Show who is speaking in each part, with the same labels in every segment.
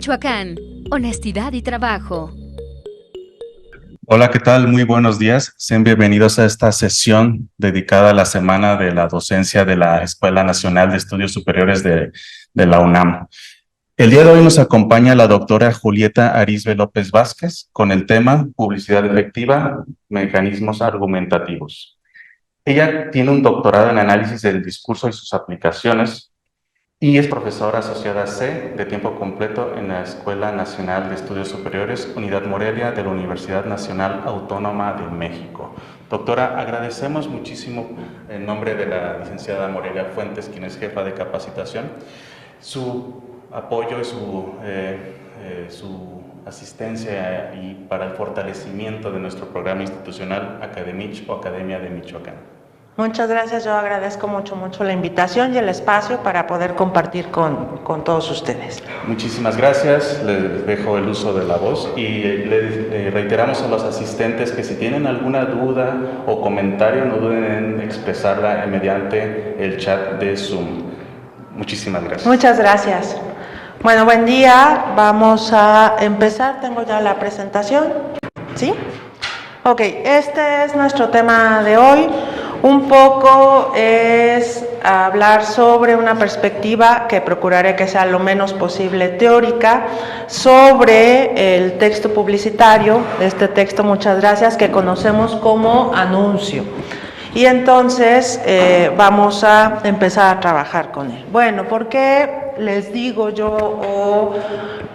Speaker 1: Michoacán, honestidad y trabajo.
Speaker 2: Hola, ¿qué tal? Muy buenos días. Sean bienvenidos a esta sesión dedicada a la Semana de la Docencia de la Escuela Nacional de Estudios Superiores de la UNAM. El día de hoy nos acompaña la doctora Julieta Arizbe López Vázquez con el tema Publicidad efectiva, mecanismos argumentativos. Ella tiene un doctorado en análisis del discurso y sus aplicaciones y es profesora asociada C de tiempo completo en la Escuela Nacional de Estudios Superiores, Unidad Morelia de la Universidad Nacional Autónoma de México. Doctora, agradecemos muchísimo en nombre de la licenciada Morelia Fuentes, quien es jefa de capacitación, su apoyo y su asistencia y para el fortalecimiento de nuestro programa institucional Academich o Academia de Michoacán.
Speaker 3: Muchas gracias, yo agradezco mucho la invitación y el espacio para poder compartir con todos ustedes.
Speaker 2: Muchísimas gracias, les dejo el uso de la voz y le reiteramos a los asistentes que si tienen alguna duda o comentario no duden en expresarla mediante el chat de Zoom. Muchísimas gracias.
Speaker 3: Muchas gracias. Bueno, buen día, vamos a empezar, tengo ya la presentación, ¿sí? Ok, este es nuestro tema de hoy. Un poco es hablar sobre una perspectiva que procuraré que sea lo menos posible teórica, sobre el texto publicitario, este texto, muchas gracias, que conocemos como anuncio. Y entonces vamos a empezar a trabajar con él. Bueno, ¿por qué les digo yo o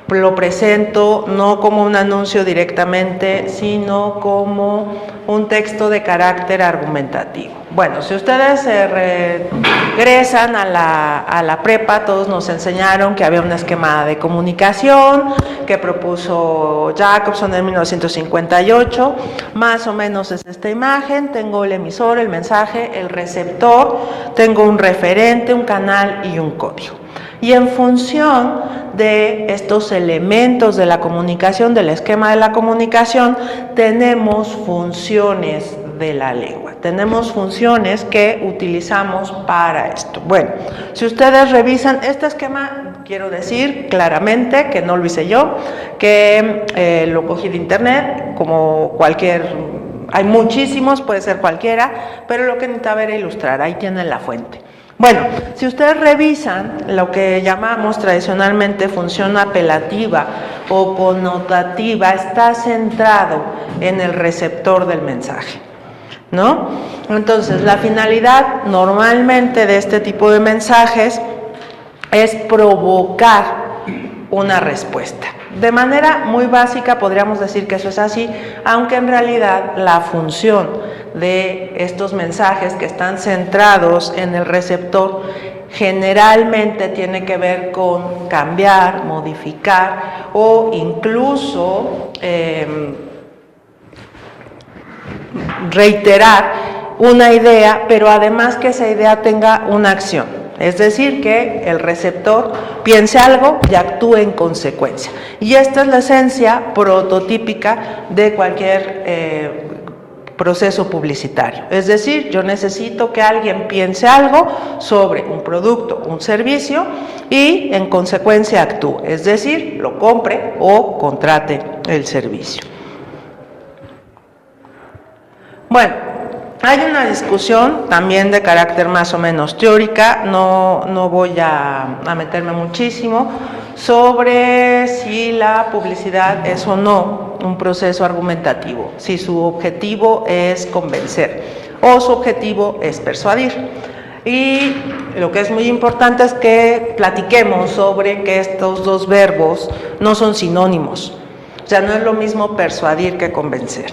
Speaker 3: lo presento no como un anuncio directamente, sino como un texto de carácter argumentativo? Bueno, si ustedes se regresan a la prepa, todos nos enseñaron que había un esquema de comunicación que propuso Jacobson en 1958, más o menos es esta imagen, tengo el emisor, el mensaje, el receptor, tengo un referente, un canal y un código. Y en función de estos elementos de la comunicación, del esquema de la comunicación, tenemos funciones de la lengua. Tenemos funciones que utilizamos para esto. Bueno, si ustedes revisan este esquema, quiero decir claramente que no lo hice yo, que lo cogí de internet, como hay muchísimos, puede ser cualquiera, pero lo que necesitaba era ilustrar, ahí tienen la fuente. Bueno, si ustedes revisan lo que llamamos tradicionalmente función apelativa o connotativa, está centrado en el receptor del mensaje, ¿no? Entonces, la finalidad normalmente de este tipo de mensajes es provocar una respuesta. De manera muy básica podríamos decir que eso es así, aunque en realidad la función de estos mensajes que están centrados en el receptor generalmente tiene que ver con cambiar, modificar o incluso reiterar una idea, pero además que esa idea tenga una acción. Es decir, que el receptor piense algo y actúe en consecuencia. Y esta es la esencia prototípica de cualquier proceso publicitario. Es decir, yo necesito que alguien piense algo sobre un producto, un servicio y en consecuencia actúe. Es decir, lo compre o contrate el servicio. Bueno. Hay una discusión también de carácter más o menos teórica, no voy a meterme muchísimo, sobre si la publicidad es o no un proceso argumentativo, si su objetivo es convencer o su objetivo es persuadir. Y lo que es muy importante es que platiquemos sobre que estos dos verbos no son sinónimos, o sea, no es lo mismo persuadir que convencer.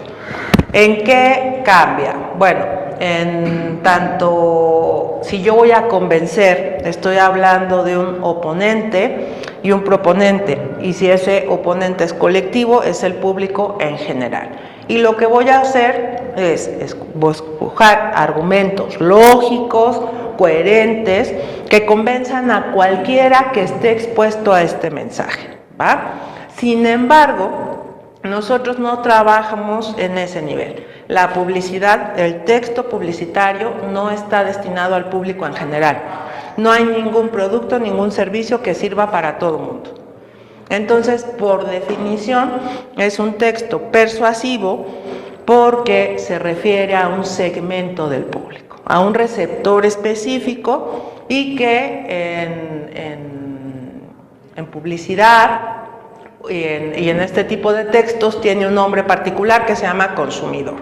Speaker 3: ¿En qué cambia? Bueno, en tanto, si yo voy a convencer, estoy hablando de un oponente y un proponente, y si ese oponente es colectivo, es el público en general. Y lo que voy a hacer es buscar argumentos lógicos, coherentes, que convenzan a cualquiera que esté expuesto a este mensaje, ¿va? Sin embargo, nosotros no trabajamos en ese nivel. La publicidad, el texto publicitario no está destinado al público en general. No hay ningún producto, ningún servicio que sirva para todo el mundo. Entonces, por definición, es un texto persuasivo porque se refiere a un segmento del público, a un receptor específico y que en publicidad y en este tipo de textos tiene un nombre particular que se llama consumidor.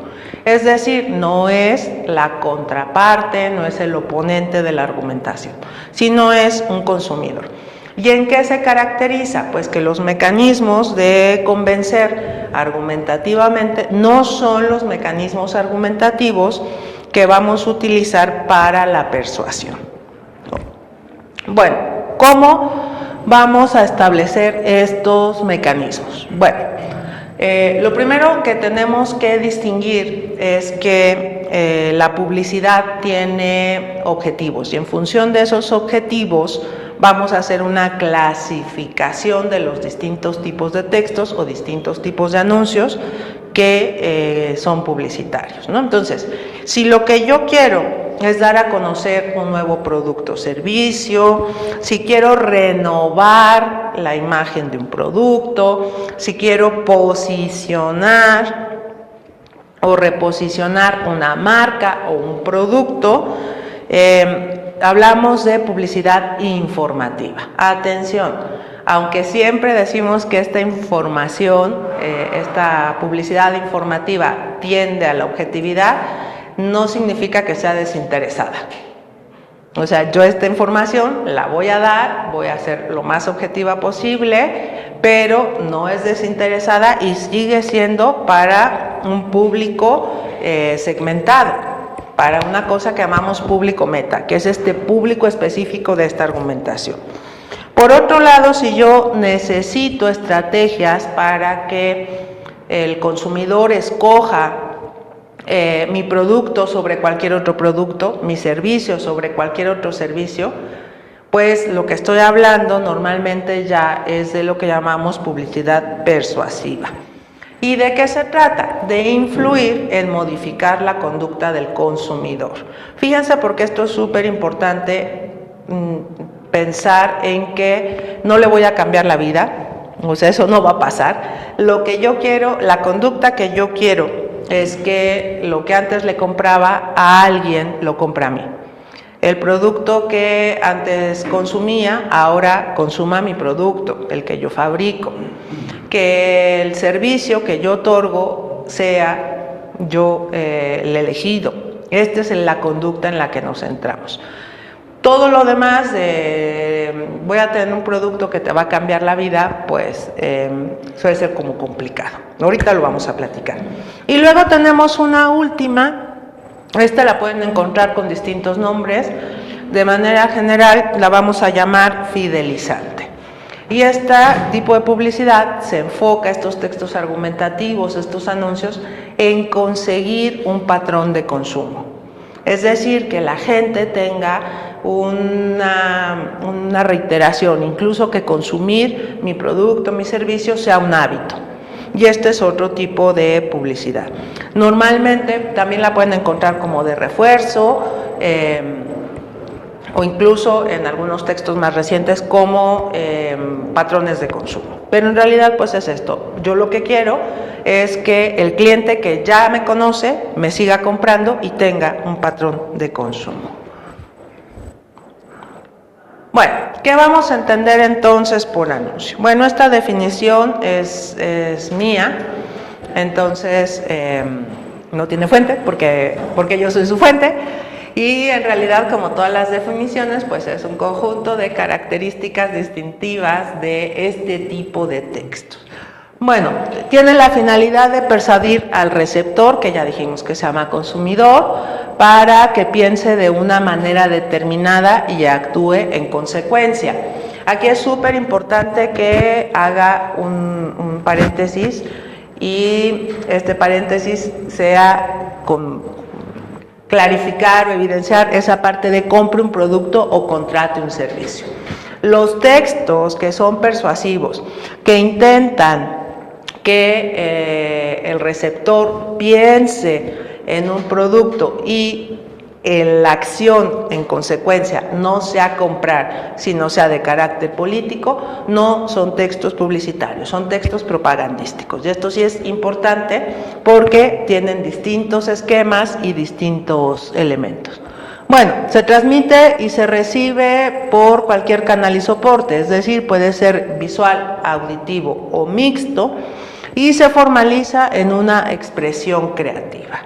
Speaker 3: Es decir, no es la contraparte, no es el oponente de la argumentación, sino es un consumidor. ¿Y en qué se caracteriza? Pues que los mecanismos de convencer argumentativamente no son los mecanismos argumentativos que vamos a utilizar para la persuasión. Bueno, ¿cómo vamos a establecer estos mecanismos? Bueno, lo primero que tenemos que distinguir es que la publicidad tiene objetivos y en función de esos objetivos vamos a hacer una clasificación de los distintos tipos de textos o distintos tipos de anuncios que son publicitarios, ¿no? Entonces, si lo que yo quiero es dar a conocer un nuevo producto o servicio, si quiero renovar la imagen de un producto, si quiero posicionar o reposicionar una marca o un producto, hablamos de publicidad informativa. Atención, aunque siempre decimos que esta información, esta publicidad informativa tiende a la objetividad, no significa que sea desinteresada. O sea, yo esta información la voy a dar, voy a ser lo más objetiva posible, pero no es desinteresada y sigue siendo para un público segmentado, para una cosa que llamamos público meta, que es este público específico de esta argumentación. Por otro lado, si yo necesito estrategias para que el consumidor escoja mi producto sobre cualquier otro producto, mi servicio sobre cualquier otro servicio, pues lo que estoy hablando normalmente ya es de lo que llamamos publicidad persuasiva. ¿Y de qué se trata? De influir en modificar la conducta del consumidor. Fíjense porque esto es súper importante, pensar en que no le voy a cambiar la vida, o sea, eso no va a pasar. Lo que yo quiero, la conducta que yo quiero es que lo que antes le compraba a alguien, lo compra a mí. El producto que antes consumía, ahora consuma mi producto, el que yo fabrico. Que el servicio que yo otorgo sea yo el elegido. Esta es la conducta en la que nos centramos. Todo lo demás, voy a tener un producto que te va a cambiar la vida, pues suele ser como complicado. Ahorita lo vamos a platicar. Y luego tenemos una última, esta la pueden encontrar con distintos nombres, de manera general la vamos a llamar fidelizante. Y este tipo de publicidad se enfoca, estos textos argumentativos, estos anuncios, en conseguir un patrón de consumo. Es decir, que la gente tenga una reiteración, incluso que consumir mi producto, mi servicio sea un hábito. Y este es otro tipo de publicidad. Normalmente también la pueden encontrar como de refuerzo, o incluso en algunos textos más recientes como patrones de consumo. Pero en realidad pues es esto, yo lo que quiero es que el cliente que ya me conoce me siga comprando y tenga un patrón de consumo. Bueno, ¿qué vamos a entender entonces por anuncio? Bueno, esta definición es mía, entonces no tiene fuente porque yo soy su fuente. Y en realidad, como todas las definiciones, pues es un conjunto de características distintivas de este tipo de textos. Bueno, tiene la finalidad de persuadir al receptor, que ya dijimos que se llama consumidor, para que piense de una manera determinada y actúe en consecuencia. Aquí es súper importante que haga un paréntesis y este paréntesis sea con clarificar o evidenciar esa parte de compre un producto o contrate un servicio. Los textos que son persuasivos, que intentan que el receptor piense en un producto y la acción en consecuencia no sea comprar, sino sea de carácter político, no son textos publicitarios, son textos propagandísticos. Y esto sí es importante porque tienen distintos esquemas y distintos elementos. Bueno, se transmite y se recibe por cualquier canal y soporte, es decir, puede ser visual, auditivo o mixto, y se formaliza en una expresión creativa.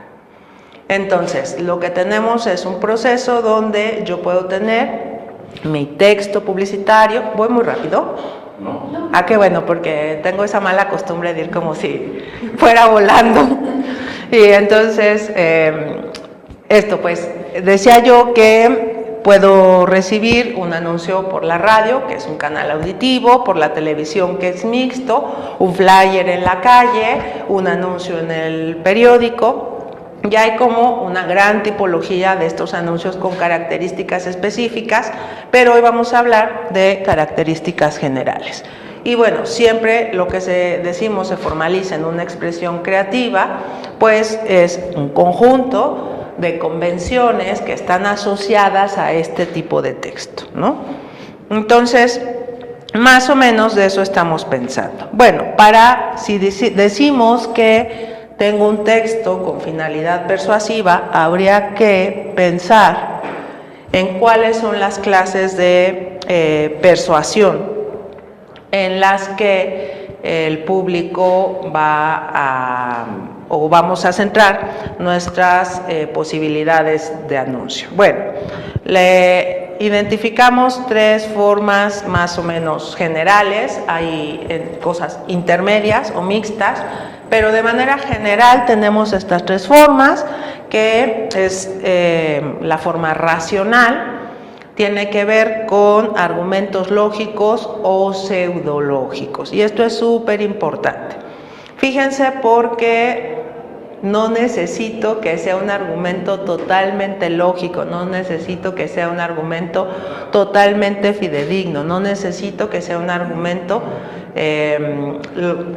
Speaker 3: Entonces, lo que tenemos es un proceso donde yo puedo tener mi texto publicitario. ¿Voy muy rápido? No. Ah, qué bueno, porque tengo esa mala costumbre de ir como si fuera volando. Y entonces, esto pues, decía yo que puedo recibir un anuncio por la radio, que es un canal auditivo, por la televisión, que es mixto, un flyer en la calle, un anuncio en el periódico. Ya hay como una gran tipología de estos anuncios con características específicas, pero hoy vamos a hablar de características generales. Y bueno, siempre lo que decimos se formaliza en una expresión creativa, pues es un conjunto de convenciones que están asociadas a este tipo de texto, ¿no? Entonces, más o menos de eso estamos pensando. Bueno, si decimos que tengo un texto con finalidad persuasiva, habría que pensar en cuáles son las clases de persuasión en las que el público vamos a centrar nuestras posibilidades de anuncio. Bueno, le identificamos tres formas más o menos generales, hay cosas intermedias o mixtas, pero de manera general tenemos estas tres formas, que es la forma racional, tiene que ver con argumentos lógicos o pseudológicos, y esto es súper importante. Fíjense, porque no necesito que sea un argumento totalmente lógico, no necesito que sea un argumento totalmente fidedigno, no necesito que sea un argumento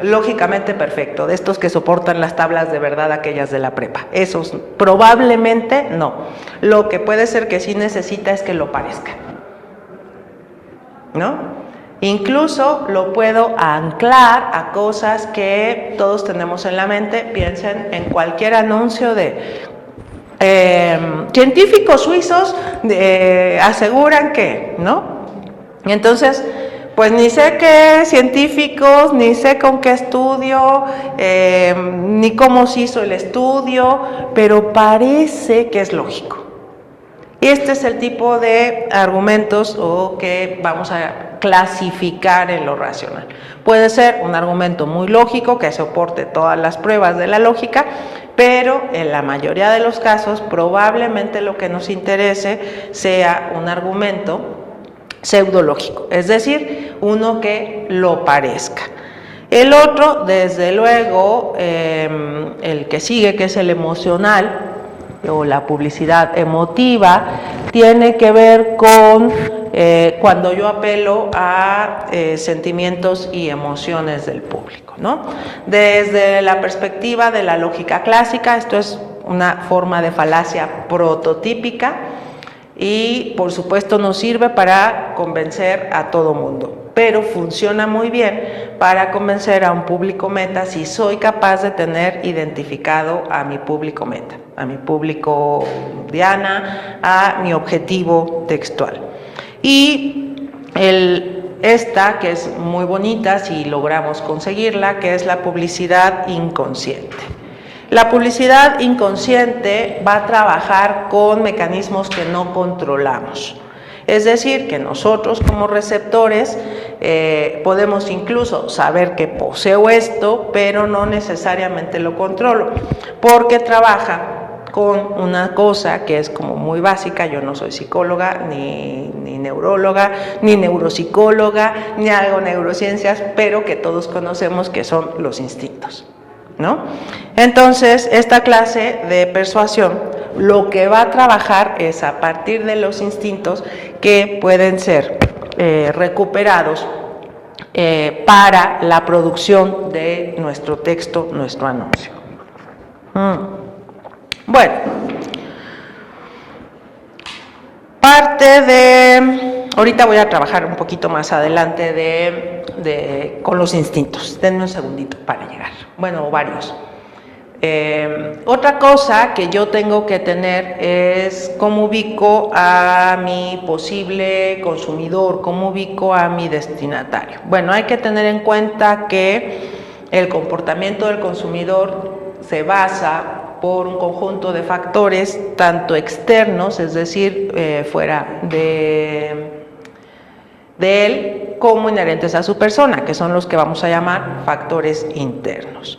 Speaker 3: lógicamente perfecto, de estos que soportan las tablas de verdad, aquellas de la prepa. Esos probablemente no. Lo que puede ser que sí necesita es que lo parezca, ¿no? Incluso lo puedo anclar a cosas que todos tenemos en la mente. Piensen en cualquier anuncio de científicos suizos aseguran que, ¿no? Y entonces, pues ni sé qué científicos, ni sé con qué estudio, ni cómo se hizo el estudio, pero parece que es lógico. Y este es el tipo de argumentos que vamos a clasificar en lo racional. Puede ser un argumento muy lógico que soporte todas las pruebas de la lógica, pero en la mayoría de los casos probablemente lo que nos interese sea un argumento pseudológico, es decir, uno que lo parezca. El otro, desde luego, el que sigue, que es el emocional, o la publicidad emotiva, tiene que ver con cuando yo apelo a sentimientos y emociones del público, ¿no? Desde la perspectiva de la lógica clásica, esto es una forma de falacia prototípica y por supuesto nos sirve para convencer a todo mundo, pero funciona muy bien para convencer a un público meta si soy capaz de tener identificado a mi público meta, a mi público diana, a mi objetivo textual. Y esta, que es muy bonita si logramos conseguirla, que es la publicidad inconsciente. La publicidad inconsciente va a trabajar con mecanismos que no controlamos. Es decir, que nosotros como receptores podemos incluso saber que poseo esto, pero no necesariamente lo controlo, porque trabaja con una cosa que es como muy básica. Yo no soy psicóloga, ni neuróloga, ni neuropsicóloga, ni hago neurociencias, pero que todos conocemos que son los instintos, ¿no? Entonces, esta clase de persuasión lo que va a trabajar es a partir de los instintos que pueden ser recuperados para la producción de nuestro texto, nuestro anuncio. Bueno, Parte de, ahorita voy a trabajar un poquito más adelante con los instintos. Denme un segundito para llegar. Bueno, varios. Otra cosa que yo tengo que tener es cómo ubico a mi posible consumidor, cómo ubico a mi destinatario. Bueno, hay que tener en cuenta que el comportamiento del consumidor se basa por un conjunto de factores, tanto externos, es decir, fuera de él, como inherentes a su persona, que son los que vamos a llamar factores internos.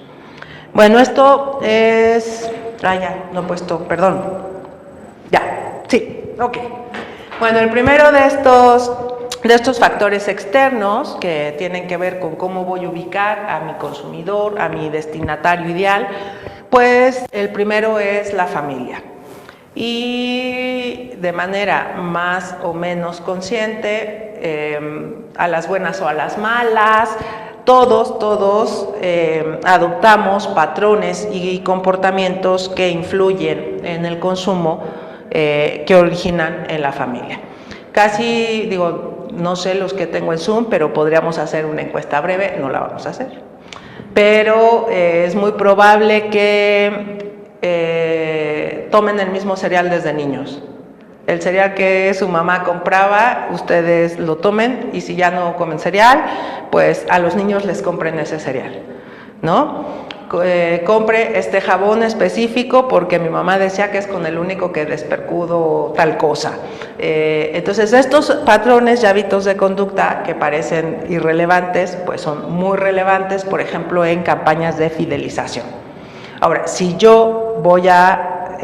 Speaker 3: Bueno, esto es... ya, no he puesto, perdón. Ya, sí, ok. Bueno, el primero de estos factores externos que tienen que ver con cómo voy a ubicar a mi consumidor, a mi destinatario ideal, pues el primero es la familia. Y de manera más o menos consciente, a las buenas o a las malas, todos adoptamos patrones y comportamientos que influyen en el consumo que originan en la familia. Casi, digo, no sé los que tengo en Zoom, pero podríamos hacer una encuesta breve, no la vamos a hacer. Pero es muy probable que tomen el mismo cereal desde niños. El cereal que su mamá compraba, ustedes lo tomen, y si ya no comen cereal, pues a los niños les compren ese cereal, ¿no? Compre este jabón específico porque mi mamá decía que es con el único que despercudo tal cosa. Entonces estos patrones y hábitos de conducta que parecen irrelevantes, pues son muy relevantes, por ejemplo, en campañas de fidelización. Ahora, si yo voy a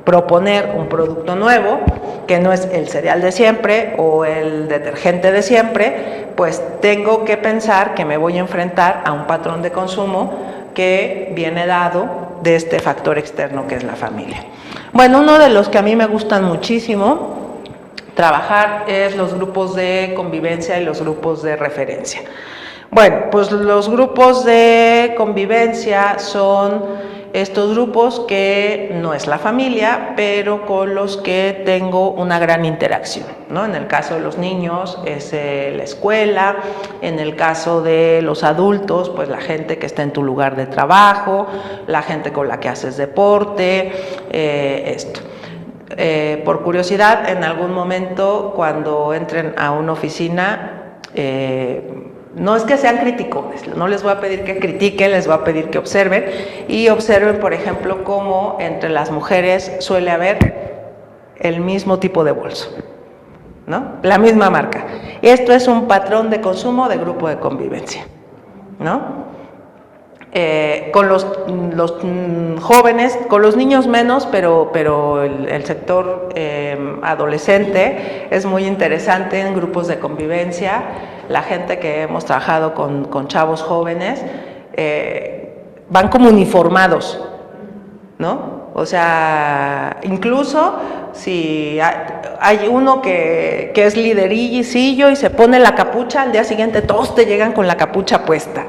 Speaker 3: proponer un producto nuevo, que no es el cereal de siempre o el detergente de siempre, pues tengo que pensar que me voy a enfrentar a un patrón de consumo que viene dado de este factor externo que es la familia. Bueno, uno de los que a mí me gustan muchísimo trabajar es los grupos de convivencia y los grupos de referencia. Bueno, pues los grupos de convivencia son estos grupos que no es la familia, pero con los que tengo una gran interacción, ¿no? En el caso de los niños es la escuela, en el caso de los adultos, pues la gente que está en tu lugar de trabajo, la gente con la que haces deporte, esto. Por curiosidad, en algún momento cuando entren a una oficina, no es que sean criticones, no les voy a pedir que critiquen, les voy a pedir que observen y observen, por ejemplo, cómo entre las mujeres suele haber el mismo tipo de bolso, ¿no? La misma marca. Esto es un patrón de consumo de grupo de convivencia, ¿no? Con los jóvenes, con los niños menos, pero el sector adolescente es muy interesante en grupos de convivencia. La gente que hemos trabajado con chavos jóvenes van como uniformados, ¿no? O sea, incluso si hay uno que es liderillo y se pone la capucha, al día siguiente todos te llegan con la capucha puesta.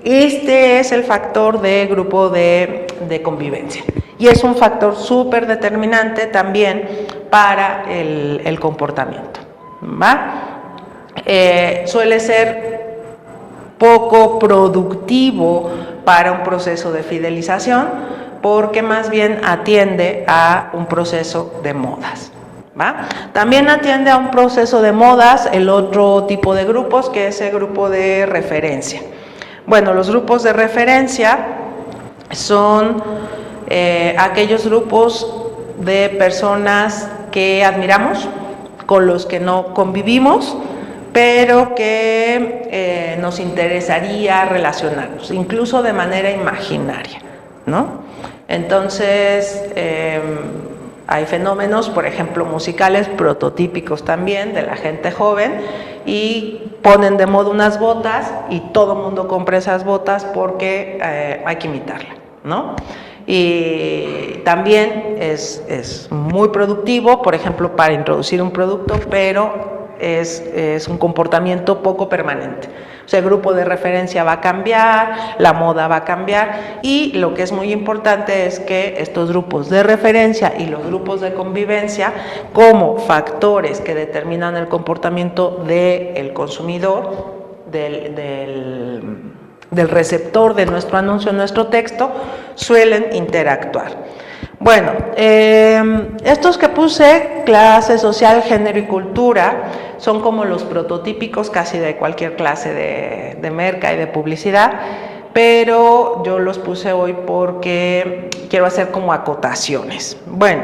Speaker 3: Este es el factor de grupo de convivencia y es un factor súper determinante también para el comportamiento, ¿va? Suele ser poco productivo para un proceso de fidelización porque más bien atiende a un proceso de modas, ¿va? También atiende a un proceso de modas el otro tipo de grupos, que es el grupo de referencia. Bueno, los grupos de referencia son aquellos grupos de personas que admiramos, con los que no convivimos, pero que nos interesaría relacionarnos, incluso de manera imaginaria, ¿no? Entonces, hay fenómenos, por ejemplo, musicales prototípicos también de la gente joven y ponen de moda unas botas y todo el mundo compra esas botas porque hay que imitarla, ¿no? Y también es muy productivo, por ejemplo, para introducir un producto, pero es un comportamiento poco permanente. O sea, el grupo de referencia va a cambiar, la moda va a cambiar, y lo que es muy importante es que estos grupos de referencia y los grupos de convivencia, como factores que determinan el comportamiento del consumidor, del receptor de nuestro anuncio, nuestro texto, suelen interactuar. Bueno, estos que puse, clase social, género y cultura, son como los prototípicos casi de cualquier clase de merca y de publicidad, pero yo los puse hoy porque quiero hacer como acotaciones. Bueno,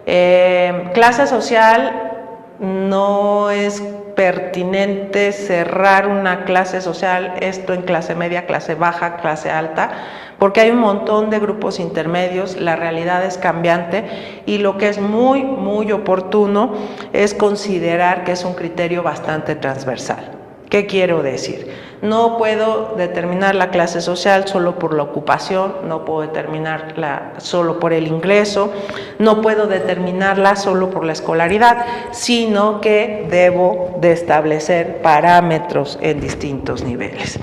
Speaker 3: clase social, no es pertinente cerrar una clase social, esto en clase media, clase baja, clase alta, porque hay un montón de grupos intermedios, la realidad es cambiante, y lo que es muy, muy oportuno es considerar que es un criterio bastante transversal. ¿Qué quiero decir? No puedo determinar la clase social solo por la ocupación, no puedo determinarla solo por el ingreso, no puedo determinarla solo por la escolaridad, sino que debo de establecer parámetros en distintos niveles.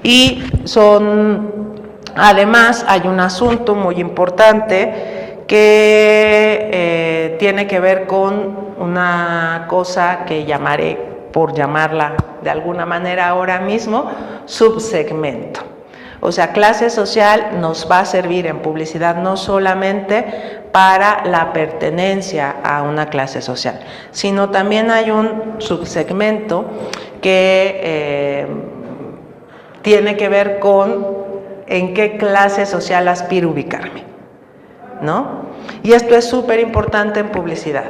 Speaker 3: Y además hay un asunto muy importante que tiene que ver con una cosa que llamaré, por llamarla de alguna manera ahora mismo, subsegmento. O sea, clase social nos va a servir en publicidad no solamente para la pertenencia a una clase social, sino también hay un subsegmento que tiene que ver con en qué clase social aspiro a ubicarme, ¿no? Y esto es súper importante en publicidad,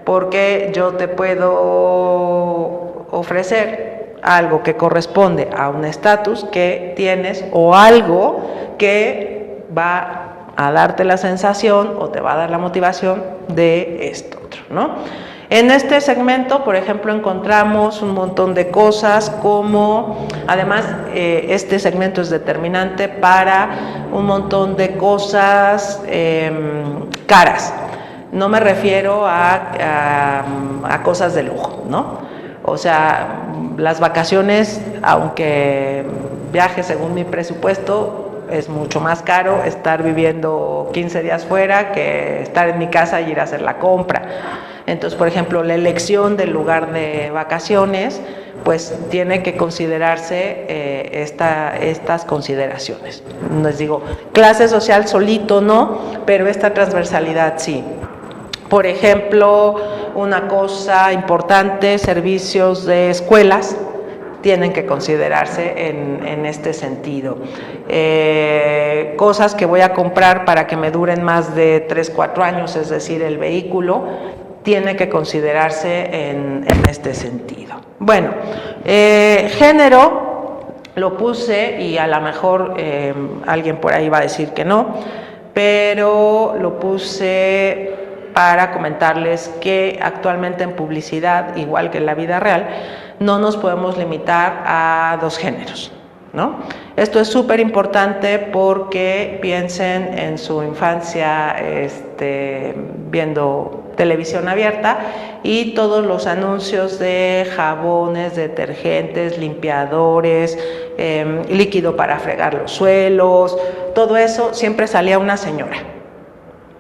Speaker 3: porque yo te puedo ofrecer algo que corresponde a un estatus que tienes o algo que va a darte la sensación o te va a dar la motivación de esto otro, ¿no? En este segmento, por ejemplo, encontramos un montón de cosas como, además, este segmento es determinante para un montón de cosas caras. No me refiero a cosas de lujo, ¿no? O sea, las vacaciones, aunque viaje según mi presupuesto, es mucho más caro estar viviendo 15 días fuera que estar en mi casa y ir a hacer la compra. Entonces, por ejemplo, la elección del lugar de vacaciones, pues tiene que considerarse estas consideraciones. Les digo, clase social solito no, pero esta transversalidad sí. Por ejemplo, una cosa importante, servicios de escuelas tienen que considerarse en este sentido. Cosas que voy a comprar para que me duren más de 3-4 años, es decir, el vehículo, tiene que considerarse en este sentido. Bueno, género lo puse y a lo mejor alguien por ahí va a decir que no, pero lo puse para comentarles que actualmente en publicidad, igual que en la vida real, no nos podemos limitar a 2 géneros, ¿no? Esto es súper importante porque piensen en su infancia viendo televisión abierta y todos los anuncios de jabones, detergentes, limpiadores, líquido para fregar los suelos, todo eso siempre salía una señora,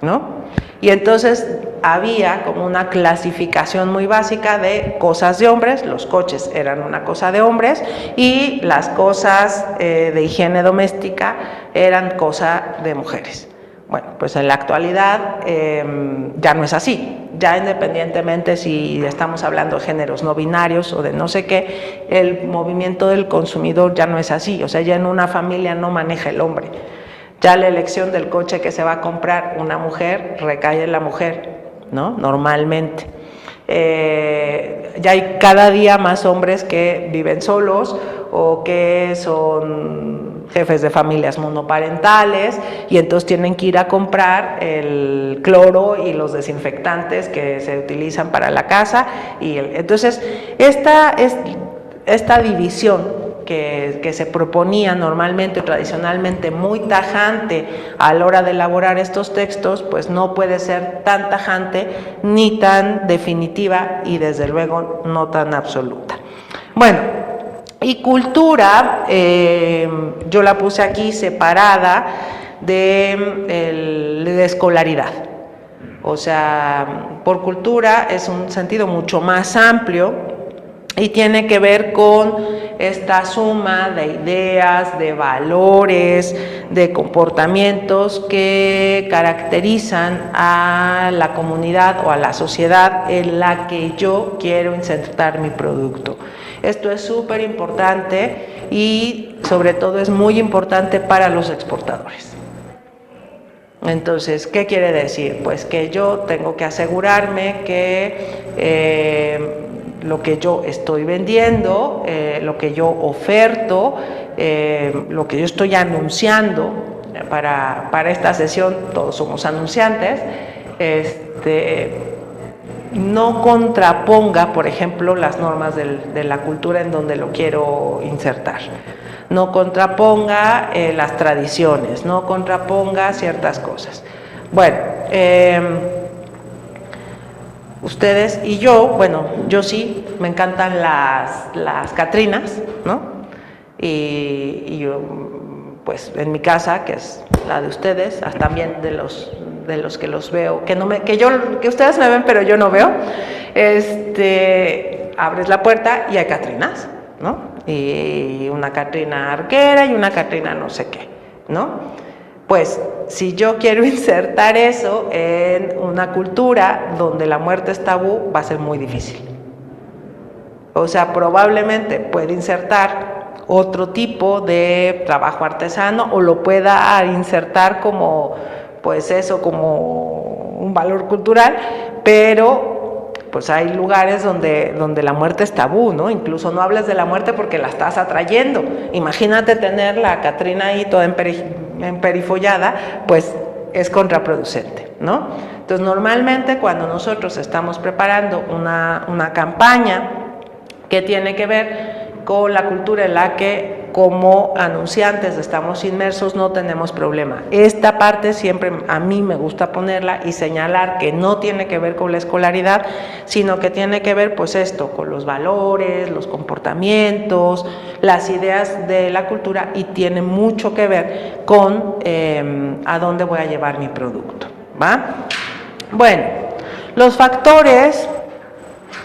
Speaker 3: ¿no? Y entonces había como una clasificación muy básica de cosas de hombres, los coches eran una cosa de hombres y las cosas de higiene doméstica eran cosa de mujeres. Bueno, pues en la actualidad ya no es así, ya independientemente si estamos hablando de géneros no binarios o de no sé qué, el movimiento del consumidor ya no es así, o sea, ya en una familia no maneja el hombre. Ya la elección del coche que se va a comprar una mujer recae en la mujer, ¿no? Normalmente. Ya hay cada día más hombres que viven solos o que son jefes de familias monoparentales y entonces tienen que ir a comprar el cloro y los desinfectantes que se utilizan para la casa. Entonces, esta división que se proponía normalmente o tradicionalmente muy tajante a la hora de elaborar estos textos, pues no puede ser tan tajante ni tan definitiva y desde luego no tan absoluta. Bueno, y cultura, yo la puse aquí separada de escolaridad. O sea, por cultura es un sentido mucho más amplio y tiene que ver con esta suma de ideas, de valores, de comportamientos que caracterizan a la comunidad o a la sociedad en la que yo quiero insertar mi producto. Esto es súper importante y sobre todo es muy importante para los exportadores. Entonces, ¿qué quiere decir? Pues que yo tengo que asegurarme que lo que yo estoy vendiendo, lo que yo oferto, lo que yo estoy anunciando para esta sesión, todos somos anunciantes, no contraponga, por ejemplo, las normas de la cultura en donde lo quiero insertar. No contraponga las tradiciones, no contraponga ciertas cosas. Bueno, ustedes y yo, bueno, yo sí, me encantan las Catrinas, ¿no? Y yo, pues en mi casa, que es la de ustedes, también de los que los veo, que ustedes me ven pero yo no veo, abres la puerta y hay Catrinas, ¿no? Y una Catrina arquera y una Catrina no sé qué, ¿no? Pues si yo quiero insertar eso en una cultura donde la muerte es tabú, va a ser muy difícil. O sea, probablemente puede insertar otro tipo de trabajo artesano o lo pueda insertar como, pues eso, como un valor cultural, pero pues hay lugares donde la muerte es tabú, ¿no? Incluso no hables de la muerte porque la estás atrayendo. Imagínate tener la Catrina ahí toda emperifollada, pues es contraproducente, ¿no? Entonces, normalmente cuando nosotros estamos preparando una campaña que tiene que ver con la cultura en la que como anunciantes estamos inmersos, no tenemos problema. Esta parte siempre a mí me gusta ponerla y señalar que no tiene que ver con la escolaridad, sino que tiene que ver pues esto, con los valores, los comportamientos, las ideas de la cultura y tiene mucho que ver con a dónde voy a llevar mi producto, ¿va? Bueno, los factores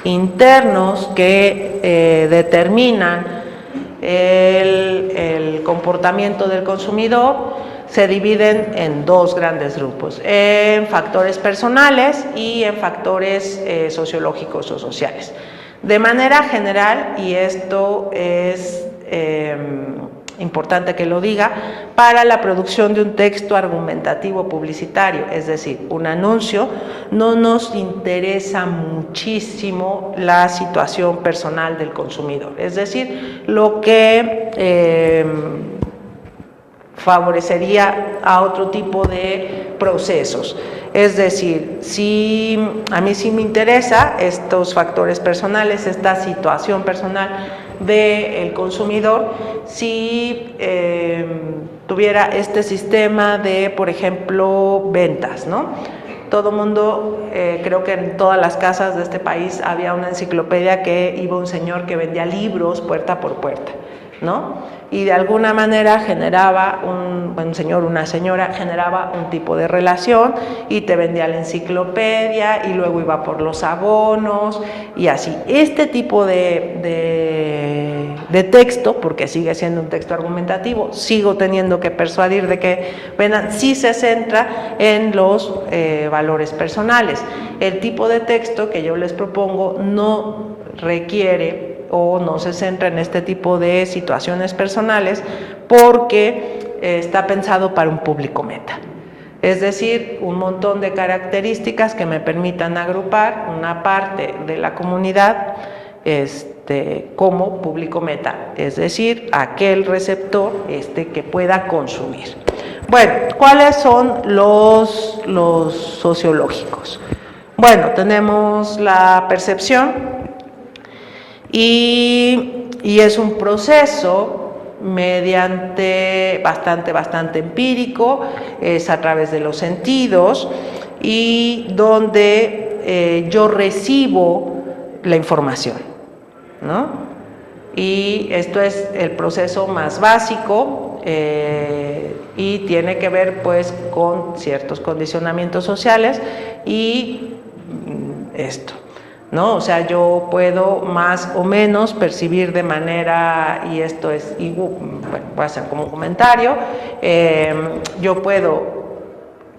Speaker 3: internos que determinan el comportamiento del consumidor se dividen en dos grandes grupos, en factores personales y en factores sociológicos o sociales. De manera general, y esto es importante que lo diga, para la producción de un texto argumentativo publicitario, es decir, un anuncio, no nos interesa muchísimo la situación personal del consumidor, es decir, lo que favorecería a otro tipo de procesos. Es decir, si a mí sí me interesa estos factores personales, esta situación personal del consumidor, si tuviera este sistema de, por ejemplo, ventas, ¿no? Todo mundo, creo que en todas las casas de este país había una enciclopedia que iba un señor que vendía libros puerta por puerta, ¿no? Y de alguna manera generaba un señor, una señora, generaba un tipo de relación y te vendía la enciclopedia y luego iba por los abonos y así. Este tipo de texto, porque sigue siendo un texto argumentativo, sigo teniendo que persuadir de que vendan, sí se centra en los valores personales. El tipo de texto que yo les propongo no requiere o no se centra en este tipo de situaciones personales porque está pensado para un público meta. Es decir, un montón de características que me permitan agrupar una parte de la comunidad como público meta, es decir, aquel receptor que pueda consumir. Bueno, ¿cuáles son los sociológicos? Bueno, tenemos la percepción y y es un proceso mediante bastante empírico, es a través de los sentidos y donde yo recibo la información, ¿no? Y esto es el proceso más básico y tiene que ver pues con ciertos condicionamientos sociales y esto, ¿no? O sea, yo puedo más o menos percibir de manera, y esto es, bueno, voy a hacer como un comentario, yo puedo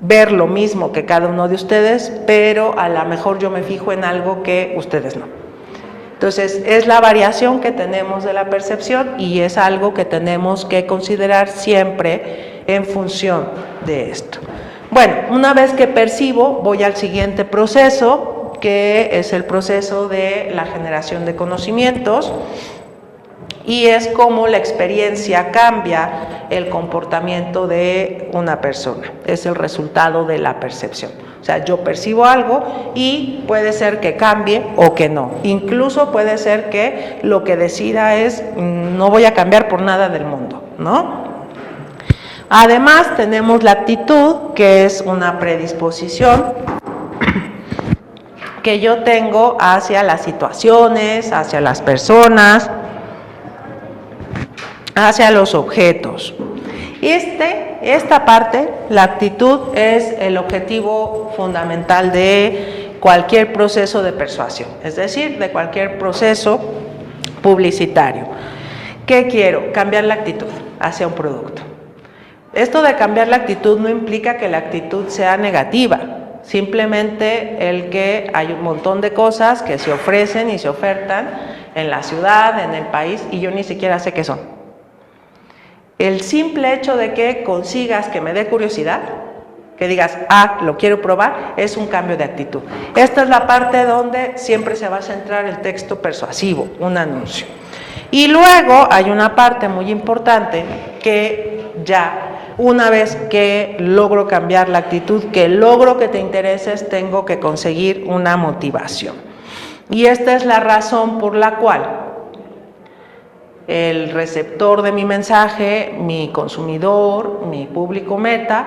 Speaker 3: ver lo mismo que cada uno de ustedes, pero a lo mejor yo me fijo en algo que ustedes no. Entonces, es la variación que tenemos de la percepción y es algo que tenemos que considerar siempre en función de esto. Bueno, una vez que percibo, voy al siguiente proceso, que es el proceso de la generación de conocimientos, y es cómo la experiencia cambia el comportamiento de una persona. Es el resultado de la percepción. O sea, yo percibo algo y puede ser que cambie o que no. Incluso puede ser que lo que decida es no voy a cambiar por nada del mundo, ¿no? Además, tenemos la actitud, que es una predisposición que yo tengo hacia las situaciones, hacia las personas, hacia los objetos. Esta parte, la actitud, es el objetivo fundamental de cualquier proceso de persuasión, es decir, de cualquier proceso publicitario. ¿Qué quiero? Cambiar la actitud hacia un producto. Esto de cambiar la actitud no implica que la actitud sea negativa, simplemente el que hay un montón de cosas que se ofrecen y se ofertan en la ciudad, en el país, y yo ni siquiera sé qué son. El simple hecho de que consigas que me dé curiosidad, que digas, lo quiero probar, es un cambio de actitud. Esta es la parte donde siempre se va a centrar el texto persuasivo, un anuncio. Y luego hay una parte muy importante que ya, una vez que logro cambiar la actitud, que logro que te intereses, tengo que conseguir una motivación. Y esta es la razón por la cual el receptor de mi mensaje, mi consumidor, mi público meta,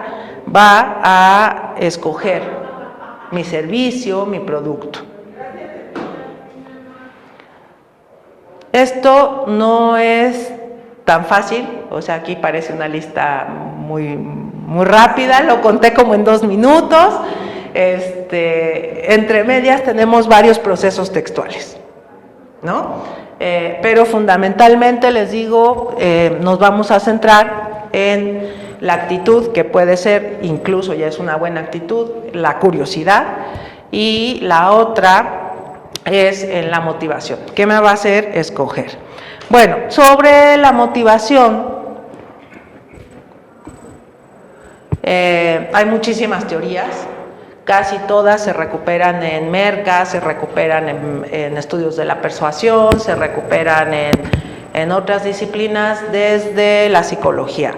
Speaker 3: va a escoger mi servicio, mi producto. Esto no es tan fácil, o sea, aquí parece una lista muy rápida, lo conté como en 2 minutos. Entre medias tenemos varios procesos textuales, ¿no? Pero fundamentalmente les digo, nos vamos a centrar en la actitud, que puede ser, incluso ya es una buena actitud, la curiosidad, y la otra es en la motivación. ¿Qué me va a hacer escoger? Bueno, sobre la motivación, hay muchísimas teorías. Casi todas se recuperan en Merca, se recuperan en estudios de la persuasión, se recuperan en otras disciplinas desde la psicología.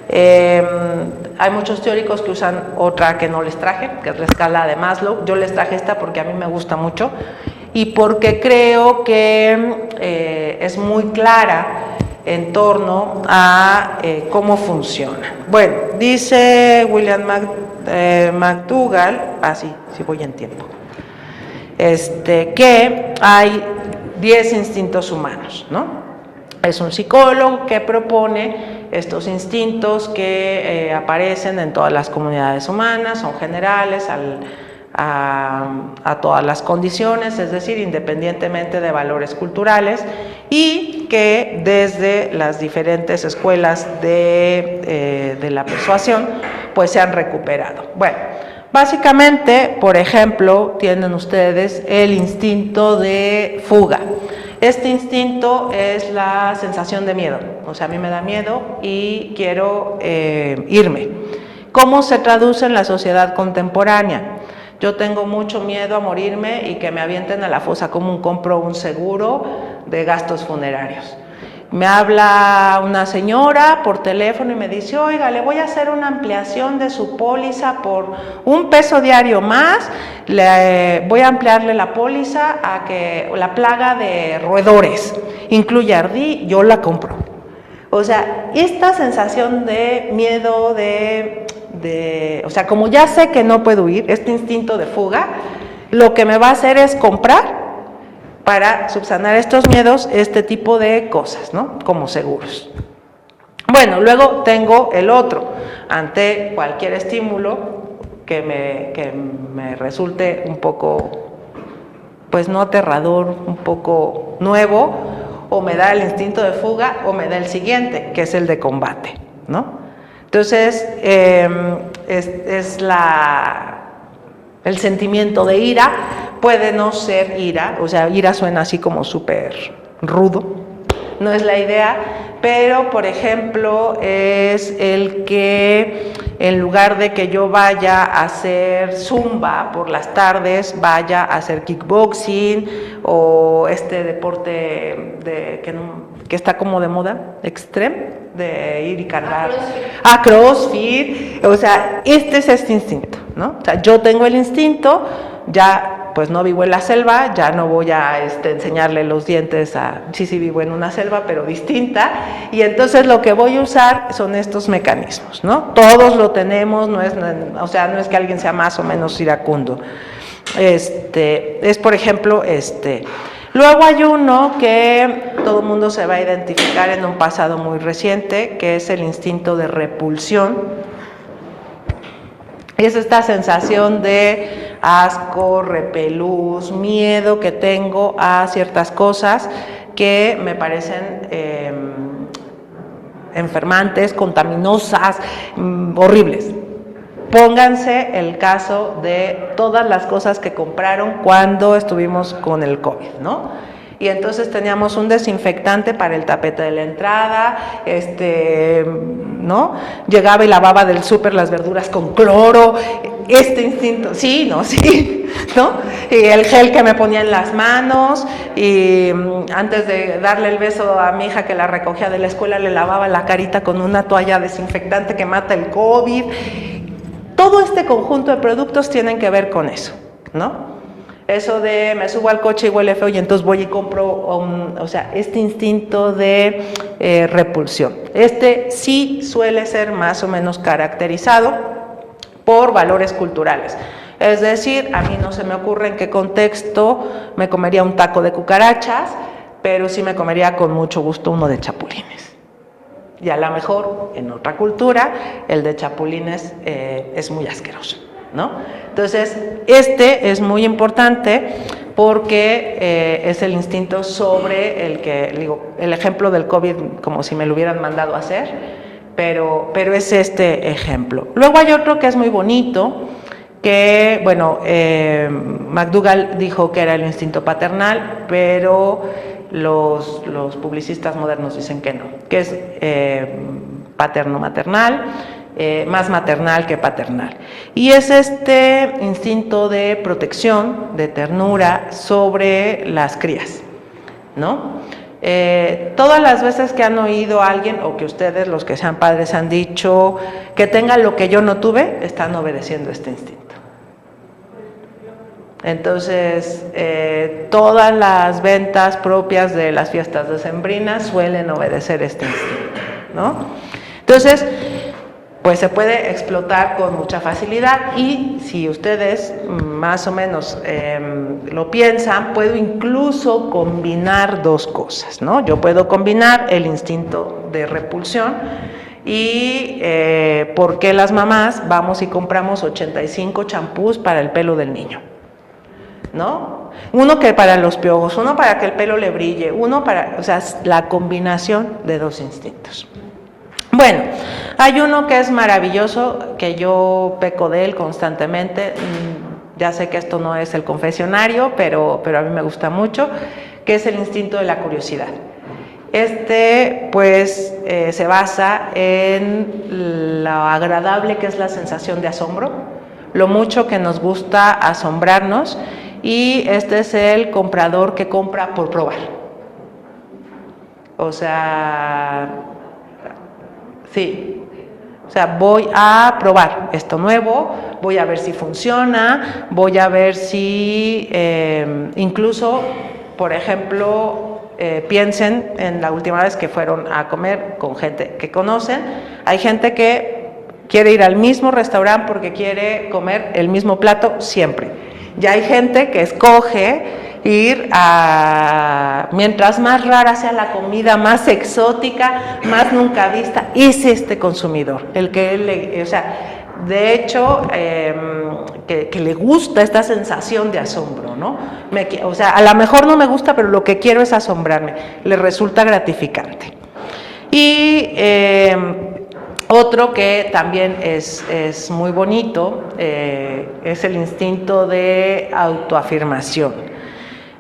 Speaker 3: Hay muchos teóricos que usan otra que no les traje, que es la escala de Maslow. Yo les traje esta porque a mí me gusta mucho y porque creo que es muy clara en torno a cómo funciona. Bueno, dice William McDougall, sí voy en tiempo, que hay 10 instintos humanos, ¿no? Es un psicólogo que propone estos instintos que aparecen en todas las comunidades humanas, son generales a todas las condiciones, es decir, independientemente de valores culturales, y que desde las diferentes escuelas de la persuasión pues se han recuperado. Bueno, básicamente, por ejemplo, tienen ustedes el instinto de fuga. Este instinto es la sensación de miedo, o sea, a mí me da miedo y quiero irme. ¿Cómo se traduce en la sociedad contemporánea? Yo tengo mucho miedo a morirme y que me avienten a la fosa común, compro un seguro de gastos funerarios. Me habla una señora por teléfono y me dice, oiga, le voy a hacer una ampliación de su póliza por $1 diario más, voy a ampliarle la póliza a que la plaga de roedores incluye Ardí, yo la compro. O sea, esta sensación de miedo, o sea, como ya sé que no puedo huir, este instinto de fuga, lo que me va a hacer es comprar para subsanar estos miedos, este tipo de cosas, ¿no? Como seguros. Bueno, luego tengo el otro, ante cualquier estímulo que me resulte un poco, pues no aterrador, un poco nuevo, o me da el instinto de fuga, o me da el siguiente, que es el de combate, ¿no? Entonces, el sentimiento de ira puede no ser ira, o sea, ira suena así como súper rudo, no es la idea, pero por ejemplo es el que en lugar de que yo vaya a hacer zumba por las tardes, vaya a hacer kickboxing o este deporte que está como de moda, extreme, de ir y cargar a CrossFit. O sea, este es este instinto, ¿no? O sea, yo tengo el instinto, ya pues no vivo en la selva, ya no voy a enseñarle los dientes sí vivo en una selva, pero distinta, y entonces lo que voy a usar son estos mecanismos, ¿no? Todos lo tenemos, o sea, no es que alguien sea más o menos iracundo. Es por ejemplo Luego hay uno que todo el mundo se va a identificar en un pasado muy reciente, que es el instinto de repulsión. Es esta sensación de asco, repelús, miedo que tengo a ciertas cosas que me parecen enfermantes, contaminosas, horribles. Pónganse el caso de todas las cosas que compraron cuando estuvimos con el COVID, ¿no? Y entonces teníamos un desinfectante para el tapete de la entrada, ¿no? Llegaba y lavaba del súper las verduras con cloro, instinto, sí, ¿no? Y el gel que me ponía en las manos, y antes de darle el beso a mi hija que la recogía de la escuela, le lavaba la carita con una toalla desinfectante que mata el COVID. Todo este conjunto de productos tienen que ver con eso, ¿no? Eso de me subo al coche y huele feo y entonces voy y compro, o sea, este instinto de repulsión. Sí suele ser más o menos caracterizado por valores culturales. Es decir, a mí no se me ocurre en qué contexto me comería un taco de cucarachas, pero sí me comería con mucho gusto uno de chapulines. Y a lo mejor en otra cultura el de chapulines es muy asqueroso, ¿no? Entonces, es muy importante porque es el instinto sobre el que, digo, el ejemplo del COVID, como si me lo hubieran mandado a hacer, pero es este ejemplo. Luego hay otro que es muy bonito, que, bueno, McDougall dijo que era el instinto paternal, pero los publicistas modernos dicen que no, que es paterno-maternal, más maternal que paternal. Y es este instinto de protección, de ternura sobre las crías, ¿no? Todas las veces que han oído a alguien, o que ustedes, los que sean padres, han dicho que tengan lo que yo no tuve, están obedeciendo este instinto. Entonces, todas las ventas propias de las fiestas decembrinas suelen obedecer este instinto, ¿no? Entonces, pues se puede explotar con mucha facilidad, y si ustedes más o menos lo piensan, puedo incluso combinar dos cosas, ¿no? Yo puedo combinar el instinto de repulsión y por qué las mamás vamos y compramos 85 champús para el pelo del niño, ¿no? Uno que para los piojos, uno para que el pelo le brille, uno para, o sea, la combinación de dos instintos. Bueno, hay uno que es maravilloso, que yo peco de él constantemente. Ya sé que esto no es el confesionario, pero a mí me gusta mucho, que es el instinto de la curiosidad. Pues se basa en lo agradable que es la sensación de asombro, lo mucho que nos gusta asombrarnos, y este es el comprador que compra por probar. O sea, sí, o sea, voy a probar esto nuevo, voy a ver si funciona, voy a ver si incluso, por ejemplo, piensen en la última vez que fueron a comer con gente que conocen. Hay gente que quiere ir al mismo restaurante porque quiere comer el mismo plato siempre. Ya hay gente que escoge ir a, mientras más rara sea la comida, más exótica, más nunca vista, es este consumidor, el que o sea, de hecho, que le gusta esta sensación de asombro, ¿no? O sea, a lo mejor no me gusta, pero lo que quiero es asombrarme, le resulta gratificante. Y otro que también es muy bonito, es el instinto de autoafirmación.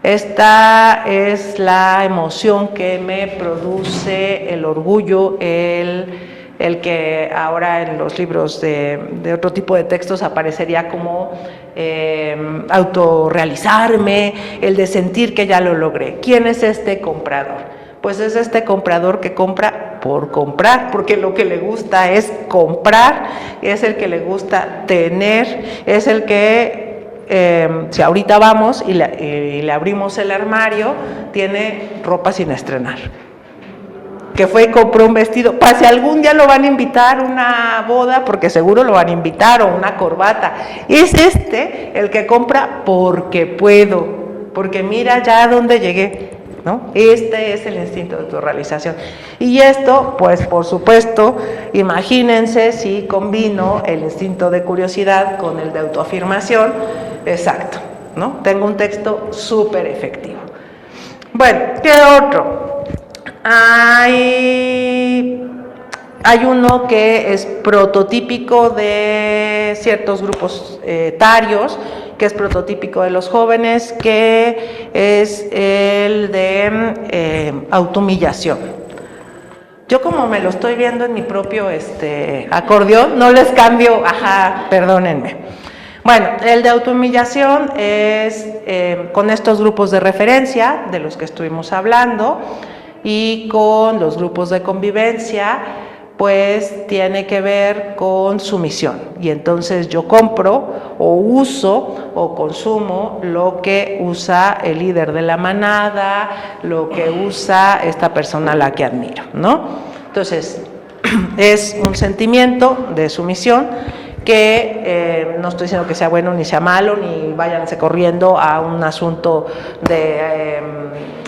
Speaker 3: Esta es la emoción que me produce el orgullo, el que ahora en los libros de otro tipo de textos aparecería como autorrealizarme, el de sentir que ya lo logré. ¿Quién es este comprador? Pues es este comprador que compra por comprar, porque lo que le gusta es comprar, es el que le gusta tener, es el que si ahorita vamos y le abrimos el armario, tiene ropa sin estrenar, que fue y compró un vestido, para si algún día lo van a invitar a una boda, porque seguro lo van a invitar, o una corbata. Es este el que compra porque puedo, porque mira ya a dónde llegué, ¿no? Este es el instinto de autorrealización. Y esto, pues por supuesto, imagínense si combino el instinto de curiosidad con el de autoafirmación, exacto, ¿no? Tengo un texto súper efectivo. Bueno, ¿qué otro? Hay uno que es prototípico de ciertos grupos etarios, que es prototípico de los jóvenes, que es el de autohumillación. Yo como me lo estoy viendo en mi propio acordeón, no les cambio, perdónenme. Bueno, el de autohumillación es con estos grupos de referencia de los que estuvimos hablando, y con los grupos de convivencia, pues tiene que ver con sumisión. Y entonces yo compro o uso o consumo lo que usa el líder de la manada, lo que usa esta persona a la que admiro, ¿no? Entonces, es un sentimiento de sumisión que no estoy diciendo que sea bueno ni sea malo, ni váyanse corriendo a un asunto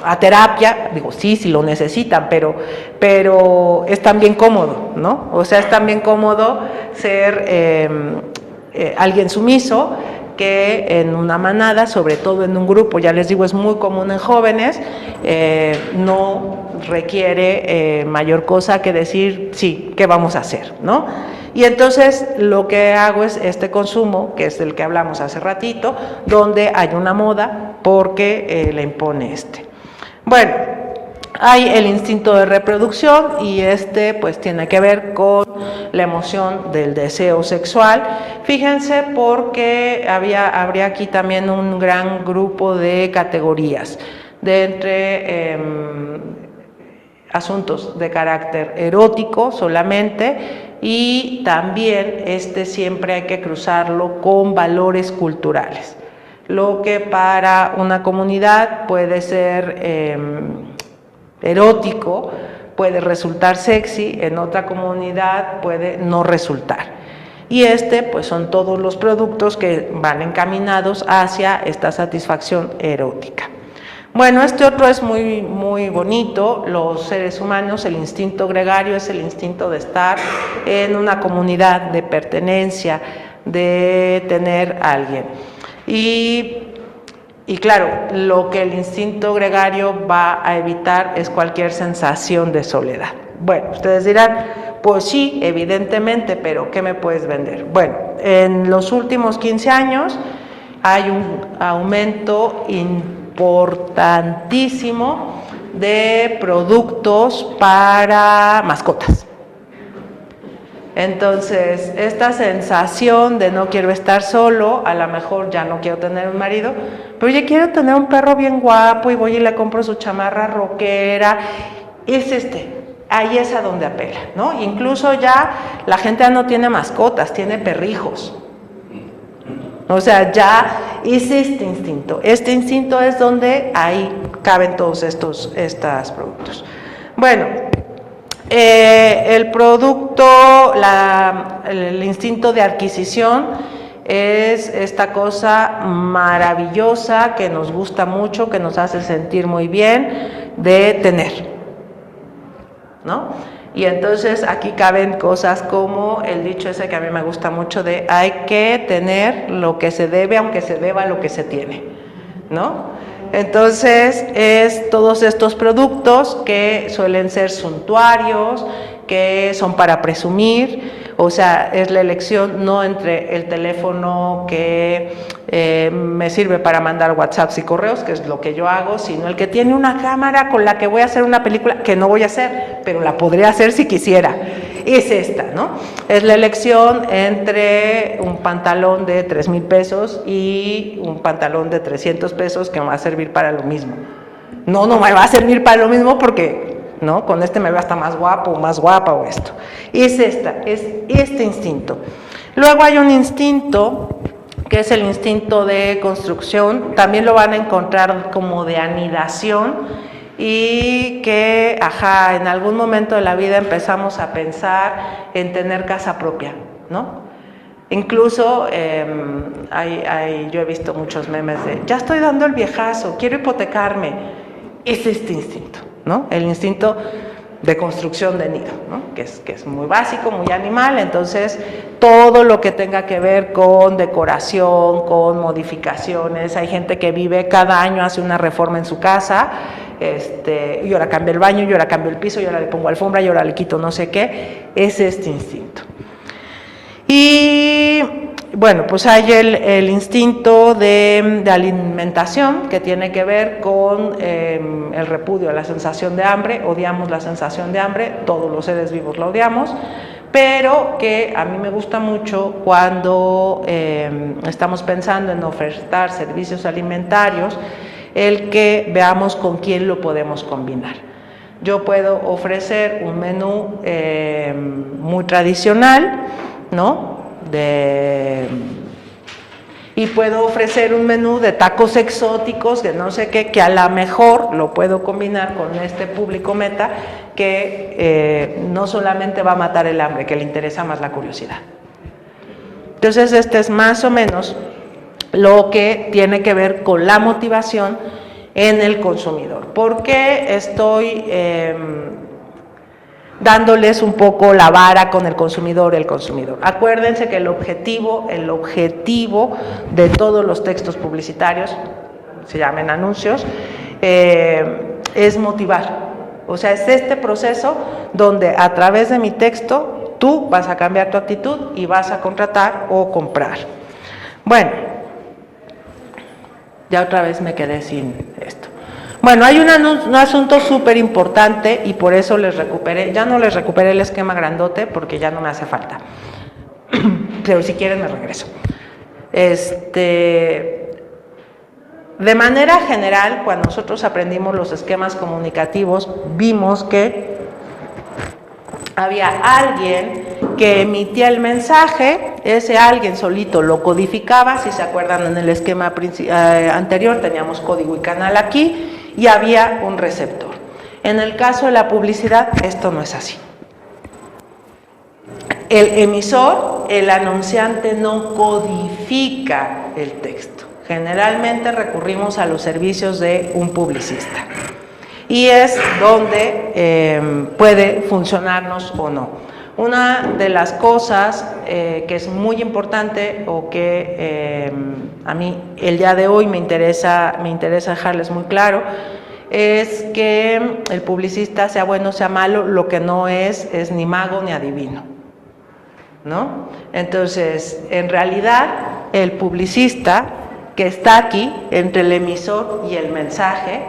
Speaker 3: a terapia, digo, sí, si lo necesitan, pero es también cómodo, ¿no? O sea, es también cómodo ser alguien sumiso, que en una manada, sobre todo en un grupo, ya les digo, es muy común en jóvenes, no requiere mayor cosa que decir, sí, ¿qué vamos a hacer?, ¿no? Y entonces lo que hago es este consumo, que es del que hablamos hace ratito, donde hay una moda porque le impone Bueno, hay el instinto de reproducción y pues tiene que ver con la emoción del deseo sexual. Fíjense porque habría aquí también un gran grupo de categorías, de entre asuntos de carácter erótico solamente, y también siempre hay que cruzarlo con valores culturales. Lo que para una comunidad puede ser erótico, puede resultar sexy, en otra comunidad puede no resultar. Y pues son todos los productos que van encaminados hacia esta satisfacción erótica. Bueno, otro es muy, muy bonito. Los seres humanos, el instinto gregario es el instinto de estar en una comunidad, de pertenencia, de tener a alguien. Y claro, lo que el instinto gregario va a evitar es cualquier sensación de soledad. Bueno, ustedes dirán, pues sí, evidentemente, pero ¿qué me puedes vender? Bueno, en los últimos 15 años hay un aumento importantísimo de productos para mascotas. Entonces, esta sensación de no quiero estar solo, a lo mejor ya no quiero tener un marido, pero ya quiero tener un perro bien guapo y voy y le compro su chamarra rockera, es ahí es a donde apela, ¿no? Incluso ya la gente ya no tiene mascotas, tiene perrijos. O sea, ya es este instinto es donde hay caben todos estos productos. Bueno, el producto, el instinto de adquisición es esta cosa maravillosa que nos gusta mucho, que nos hace sentir muy bien de tener, ¿no? Y entonces aquí caben cosas como el dicho ese que a mí me gusta mucho de hay que tener lo que se debe aunque se deba lo que se tiene, ¿no? Entonces es todos estos productos que suelen ser suntuarios, que son para presumir, o sea, es la elección no entre el teléfono que me sirve para mandar WhatsApps y correos, que es lo que yo hago, sino el que tiene una cámara con la que voy a hacer una película, que no voy a hacer, pero la podría hacer si quisiera. Es esta, ¿no? Es la elección entre un pantalón de 3,000 pesos y un pantalón de 300 pesos que me va a servir para lo mismo. No me va a servir para lo mismo porque, ¿no? Con este me veo hasta más guapo o más guapa o esto. Es este instinto. Luego hay un instinto que es el instinto de construcción, también lo van a encontrar como de anidación, y que, en algún momento de la vida empezamos a pensar en tener casa propia, ¿no? Incluso yo he visto muchos memes de, ya estoy dando el viejazo, quiero hipotecarme. Es este instinto, ¿no? El instinto de construcción de nido, ¿no? que es muy básico, muy animal. Entonces todo lo que tenga que ver con decoración, con modificaciones, hay gente que vive cada año, hace una reforma en su casa, y ahora cambio el baño, y ahora cambio el piso, y ahora le pongo alfombra, y ahora le quito no sé qué, es este instinto. Y bueno, pues hay el instinto de alimentación, que tiene que ver con el repudio a la sensación de hambre. Odiamos la sensación de hambre, todos los seres vivos la odiamos, pero que a mí me gusta mucho cuando estamos pensando en ofertar servicios alimentarios, el que veamos con quién lo podemos combinar. Yo puedo ofrecer un menú muy tradicional, ¿no? Y puedo ofrecer un menú de tacos exóticos, de no sé qué, que a lo mejor lo puedo combinar con este público meta que no solamente va a matar el hambre, que le interesa más la curiosidad. Entonces este es más o menos lo que tiene que ver con la motivación en el consumidor. ¿Por qué estoy dándoles un poco la vara con el consumidor? Acuérdense que el objetivo de todos los textos publicitarios, se llaman anuncios, es motivar. O sea, es este proceso donde a través de mi texto tú vas a cambiar tu actitud y vas a contratar o comprar. Bueno, ya otra vez me quedé sin esto. Bueno, hay un asunto súper importante y por eso ya no les recuperé el esquema grandote porque ya no me hace falta. Pero si quieren me regreso. De manera general, cuando nosotros aprendimos los esquemas comunicativos, vimos que había alguien que emitía el mensaje, ese alguien solito lo codificaba. Si se acuerdan, en el esquema anterior teníamos código y canal aquí, y había un receptor. En el caso de la publicidad, esto no es así. El emisor, el anunciante, no codifica el texto. Generalmente recurrimos a los servicios de un publicista. Y es donde puede funcionarnos o no. Una de las cosas que es muy importante o que a mí el día de hoy me interesa dejarles muy claro, es que el publicista, sea bueno o sea malo, lo que no es ni mago ni adivino, ¿no? Entonces, en realidad, el publicista que está aquí entre el emisor y el mensaje,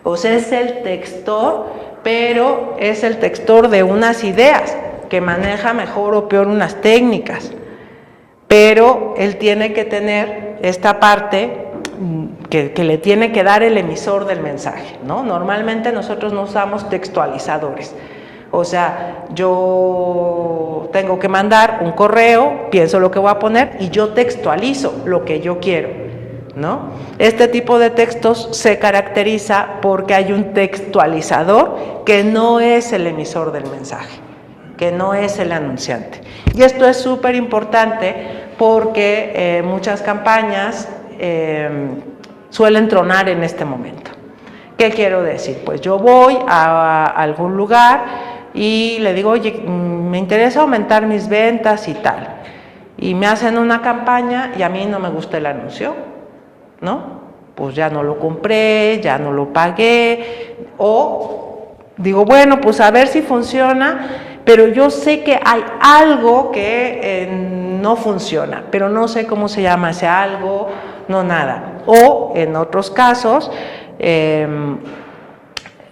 Speaker 3: o sea, es el textor, pero es el textor de unas ideas, que maneja mejor o peor unas técnicas, pero él tiene que tener esta parte que le tiene que dar el emisor del mensaje, ¿no? Normalmente nosotros no usamos textualizadores, o sea, yo tengo que mandar un correo, pienso lo que voy a poner y yo textualizo lo que yo quiero, ¿no? Este tipo de textos se caracteriza porque hay un textualizador que no es el emisor del mensaje, que no es el anunciante. Y esto es súper importante porque muchas campañas suelen tronar en este momento. ¿Qué quiero decir? Pues yo voy a algún lugar y le digo, oye, me interesa aumentar mis ventas y tal. Y me hacen una campaña y a mí no me gusta el anuncio, ¿no? Pues ya no lo compré, ya no lo pagué, o digo, bueno, pues a ver si funciona, pero yo sé que hay algo que no funciona, pero no sé cómo se llama ese algo, no nada. O en otros casos,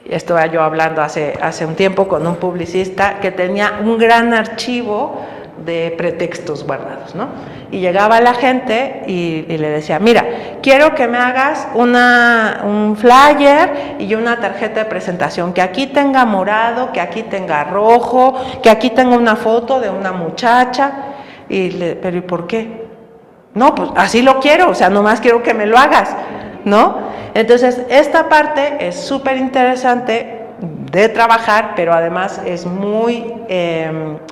Speaker 3: estaba yo hablando hace un tiempo con un publicista que tenía un gran archivo de pretextos guardados, ¿no? Y llegaba la gente y le decía, mira, quiero que me hagas un flyer y una tarjeta de presentación, que aquí tenga morado, que aquí tenga rojo, que aquí tenga una foto de una muchacha. Pero ¿y por qué? No, pues así lo quiero, o sea, nomás quiero que me lo hagas, ¿no? Entonces, esta parte es súper interesante de trabajar, pero además es muy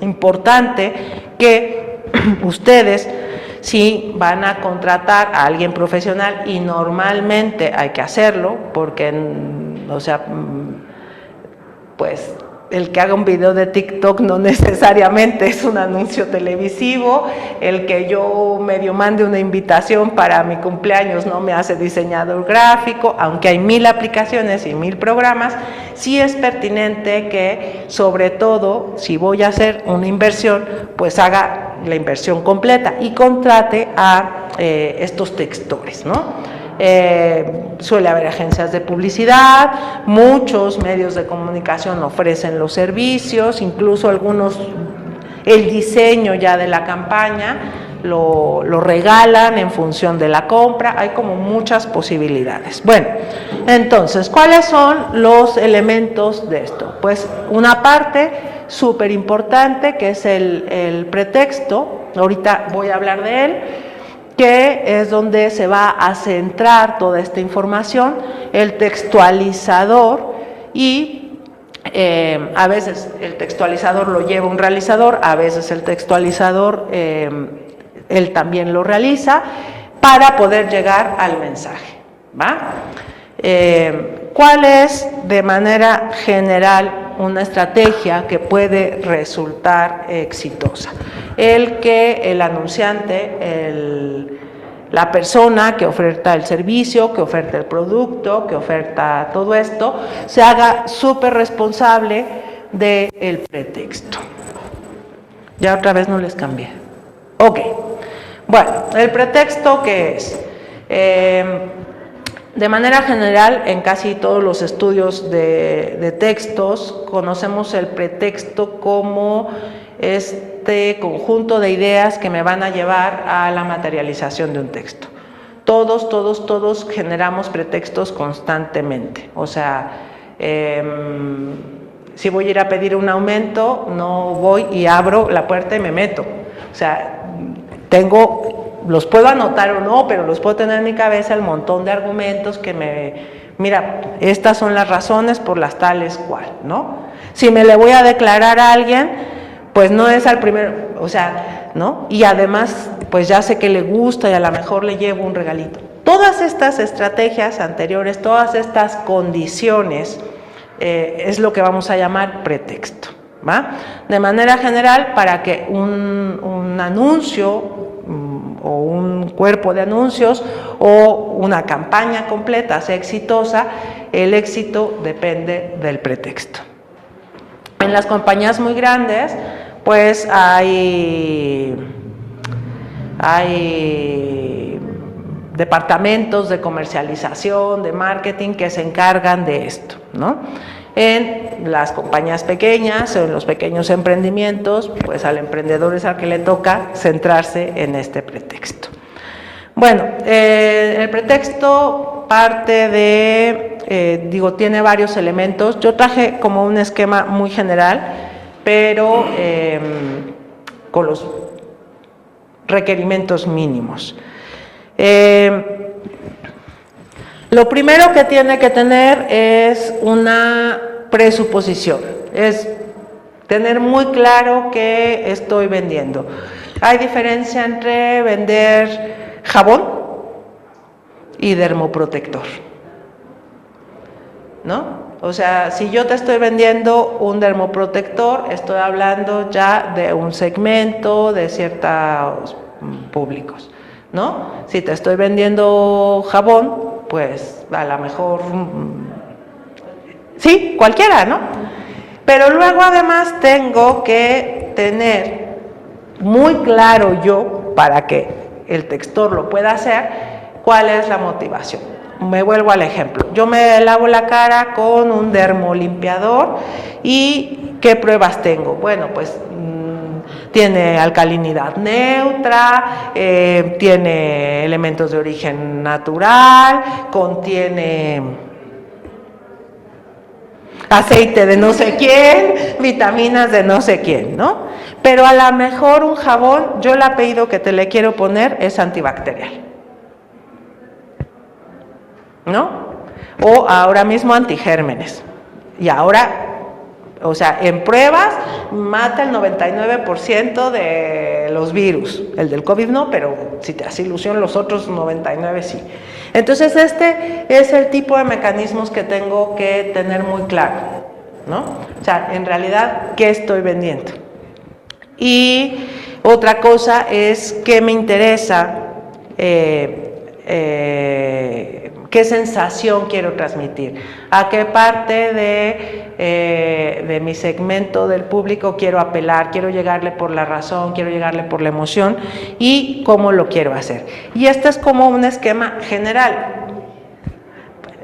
Speaker 3: importante que ustedes, si van a contratar a alguien profesional, y normalmente hay que hacerlo, porque, o sea, pues el que haga un video de TikTok no necesariamente es un anuncio televisivo, el que yo medio mande una invitación para mi cumpleaños no me hace diseñador gráfico, aunque hay 1000 aplicaciones y 1000 programas, sí es pertinente que, sobre todo, si voy a hacer una inversión, pues haga la inversión completa y contrate a estos textores, ¿no? Suele haber agencias de publicidad, muchos medios de comunicación ofrecen los servicios, incluso algunos el diseño ya de la campaña lo regalan en función de la compra, hay como muchas posibilidades. Bueno, entonces, ¿cuáles son los elementos de esto? Pues una parte súper importante que es el pretexto, ahorita voy a hablar de él, que es donde se va a centrar toda esta información, el textualizador, y a veces el textualizador lo lleva un realizador, a veces el textualizador él también lo realiza para poder llegar al mensaje, ¿va? ¿Cuál es de manera general una estrategia que puede resultar exitosa? El que el anunciante, la persona que oferta el servicio, que oferta el producto, que oferta todo esto, se haga súper responsable del pretexto. Ya otra vez no les cambié. Ok. Bueno, ¿el pretexto qué es? De manera general, en casi todos los estudios de textos, conocemos el pretexto como este conjunto de ideas que me van a llevar a la materialización de un texto. Todos generamos pretextos constantemente. O sea, si voy a ir a pedir un aumento, no voy y abro la puerta y me meto. O sea, los puedo anotar o no, pero los puedo tener en mi cabeza el montón de argumentos mira, estas son las razones por las tales cual, ¿no? Si me le voy a declarar a alguien, pues no es al primero, o sea, ¿no? Y además, pues ya sé que le gusta y a lo mejor le llevo un regalito. Todas estas estrategias anteriores, todas estas condiciones, es lo que vamos a llamar pretexto, ¿va? De manera general, para que un anuncio o un cuerpo de anuncios o una campaña completa sea exitosa, el éxito depende del pretexto. En las compañías muy grandes, pues hay departamentos de comercialización, de marketing que se encargan de esto, ¿no? En las compañías pequeñas o en los pequeños emprendimientos, pues al emprendedor es al que le toca centrarse en este pretexto. Bueno, el pretexto parte de, tiene varios elementos. Yo traje como un esquema muy general, pero con los requerimientos mínimos. Lo primero que tiene que tener es una presuposición, es tener muy claro qué estoy vendiendo. Hay diferencia entre vender jabón y dermoprotector, ¿no? O sea, si yo te estoy vendiendo un dermoprotector, estoy hablando ya de un segmento de ciertos públicos, ¿no? Si te estoy vendiendo jabón, pues a lo mejor, sí, cualquiera, ¿no? Pero luego además tengo que tener muy claro yo, para que el textor lo pueda hacer, cuál es la motivación. Me vuelvo al ejemplo. Yo me lavo la cara con un dermolimpiador y ¿qué pruebas tengo? Bueno, pues tiene alcalinidad neutra, tiene elementos de origen natural, contiene aceite de no sé quién, vitaminas de no sé quién, ¿no? Pero a lo mejor un jabón, yo el apellido que te le quiero poner es antibacterial, ¿no? O ahora mismo antigérmenes. Y ahora, o sea, en pruebas mata el 99% de los virus. El del COVID no, pero si te hace ilusión los otros 99 sí. Entonces este es el tipo de mecanismos que tengo que tener muy claro, ¿no? O sea, en realidad, ¿qué estoy vendiendo? Y otra cosa es qué me interesa, qué sensación quiero transmitir, a qué parte de mi segmento del público quiero apelar, quiero llegarle por la razón, quiero llegarle por la emoción y cómo lo quiero hacer. Y este es como un esquema general.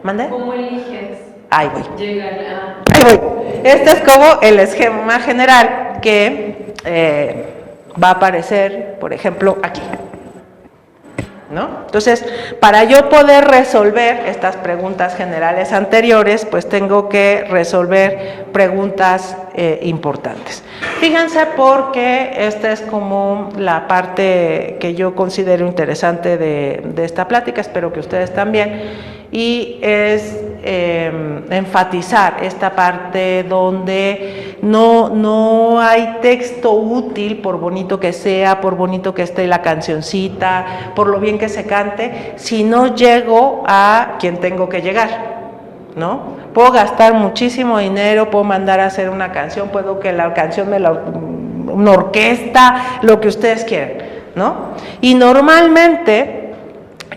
Speaker 3: ¿Mande?
Speaker 4: ¿Cómo eliges?
Speaker 3: Ahí voy.
Speaker 4: Llegar a...
Speaker 3: Ahí voy. Este es como el esquema general que va a aparecer, por ejemplo, aquí, ¿no? Entonces, para yo poder resolver estas preguntas generales anteriores, pues tengo que resolver preguntas importantes. Fíjense, porque esta es como la parte que yo considero interesante de esta plática, espero que ustedes también, y es enfatizar esta parte donde no hay texto útil, por bonito que sea, por bonito que esté la cancioncita, por lo bien que se cante, si no llego a quien tengo que llegar, ¿no? Puedo gastar muchísimo dinero, puedo mandar a hacer una canción, puedo que la canción una orquesta, lo que ustedes quieran, ¿no? Y normalmente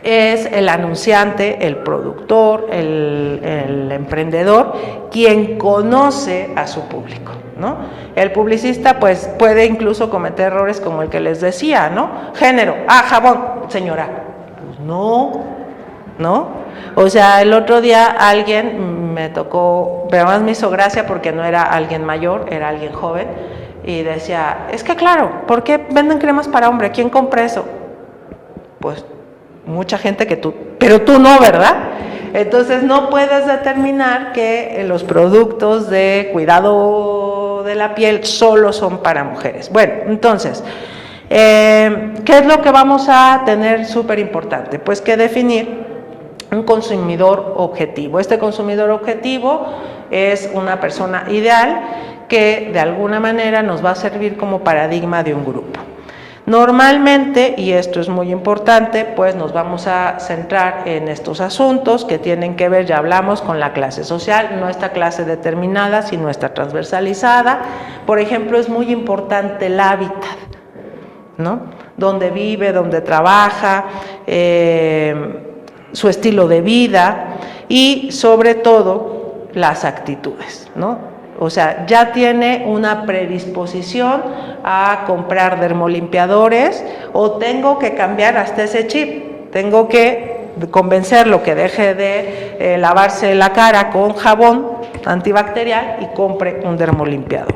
Speaker 3: es el anunciante, el productor, el emprendedor, quien conoce a su público, ¿no? El publicista pues puede incluso cometer errores como el que les decía, ¿no? Género, jabón, señora, pues no, o sea, el otro día alguien me tocó, pero además me hizo gracia porque no era alguien mayor, era alguien joven, y decía, es que claro, ¿por qué venden cremas para hombre? ¿Quién compra eso? Pues mucha gente que tú, pero tú no, ¿verdad? Entonces no puedes determinar que los productos de cuidado de la piel solo son para mujeres. Bueno, entonces, ¿qué es lo que vamos a tener súper importante? Pues que definir un consumidor objetivo. Este consumidor objetivo es una persona ideal que de alguna manera nos va a servir como paradigma de un grupo. Normalmente, y esto es muy importante, pues nos vamos a centrar en estos asuntos que tienen que ver, ya hablamos, con la clase social, no esta clase determinada, sino esta transversalizada. Por ejemplo, es muy importante el hábitat, ¿no? Donde vive, donde trabaja, su estilo de vida y sobre todo las actitudes, ¿no? O sea, ya tiene una predisposición a comprar dermolimpiadores o tengo que cambiar hasta ese chip, tengo que convencerlo que deje de lavarse la cara con jabón antibacterial y compre un dermolimpiador.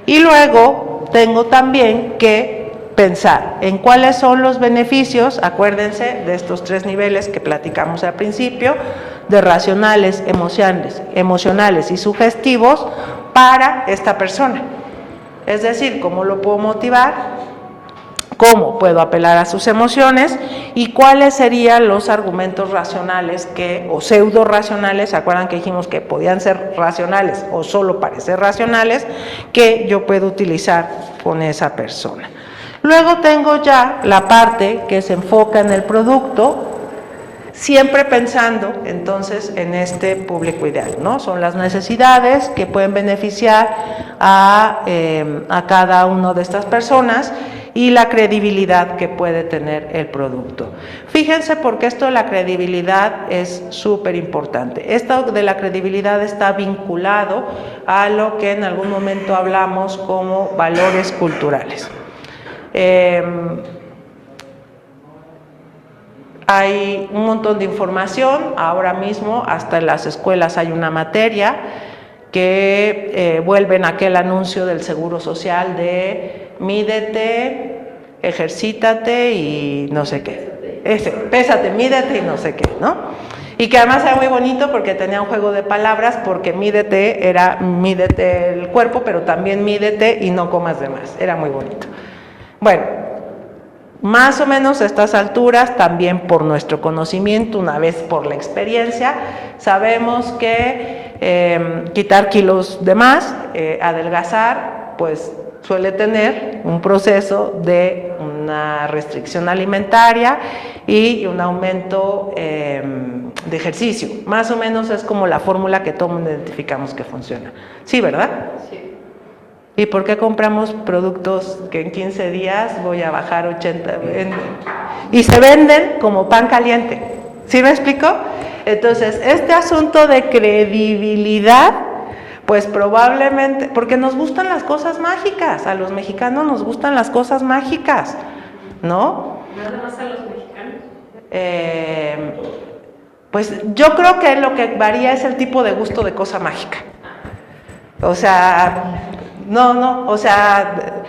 Speaker 3: Y luego tengo también que pensar en cuáles son los beneficios, acuérdense de estos 3 niveles que platicamos al principio, de racionales, emocionales y sugestivos para esta persona. Es decir, cómo lo puedo motivar, cómo puedo apelar a sus emociones y cuáles serían los argumentos racionales o pseudo racionales, ¿se acuerdan que dijimos que podían ser racionales o solo parecer racionales, que yo puedo utilizar con esa persona? Luego tengo ya la parte que se enfoca en el producto, siempre pensando entonces en este público ideal, ¿no? Son las necesidades que pueden beneficiar a cada una de estas personas y la credibilidad que puede tener el producto. Fíjense porque esto de la credibilidad es súper importante. Esto de la credibilidad está vinculado a lo que en algún momento hablamos como valores culturales. Hay un montón de información, ahora mismo hasta en las escuelas hay una materia que vuelven aquel anuncio del Seguro Social de mídete, ejercítate y no sé qué, pésate, mídete y no sé qué, ¿no? Y que además era muy bonito porque tenía un juego de palabras, porque mídete era mídete el cuerpo, pero también mídete y no comas de más, era muy bonito. Bueno, más o menos a estas alturas, también por nuestro conocimiento, una vez por la experiencia, sabemos que quitar kilos de más, adelgazar, pues suele tener un proceso de una restricción alimentaria y un aumento de ejercicio. Más o menos es como la fórmula que todos identificamos que funciona. ¿Sí, verdad? Sí. ¿Y por qué compramos productos que en 15 días voy a bajar 80? Y se venden como pan caliente. ¿Sí me explico? Entonces, este asunto de credibilidad, pues probablemente, porque nos gustan las cosas mágicas, a los mexicanos nos gustan las cosas mágicas, ¿no?
Speaker 4: ¿Nada más a los mexicanos?
Speaker 3: Pues yo creo que lo que varía es el tipo de gusto de cosa mágica. O sea, o sea,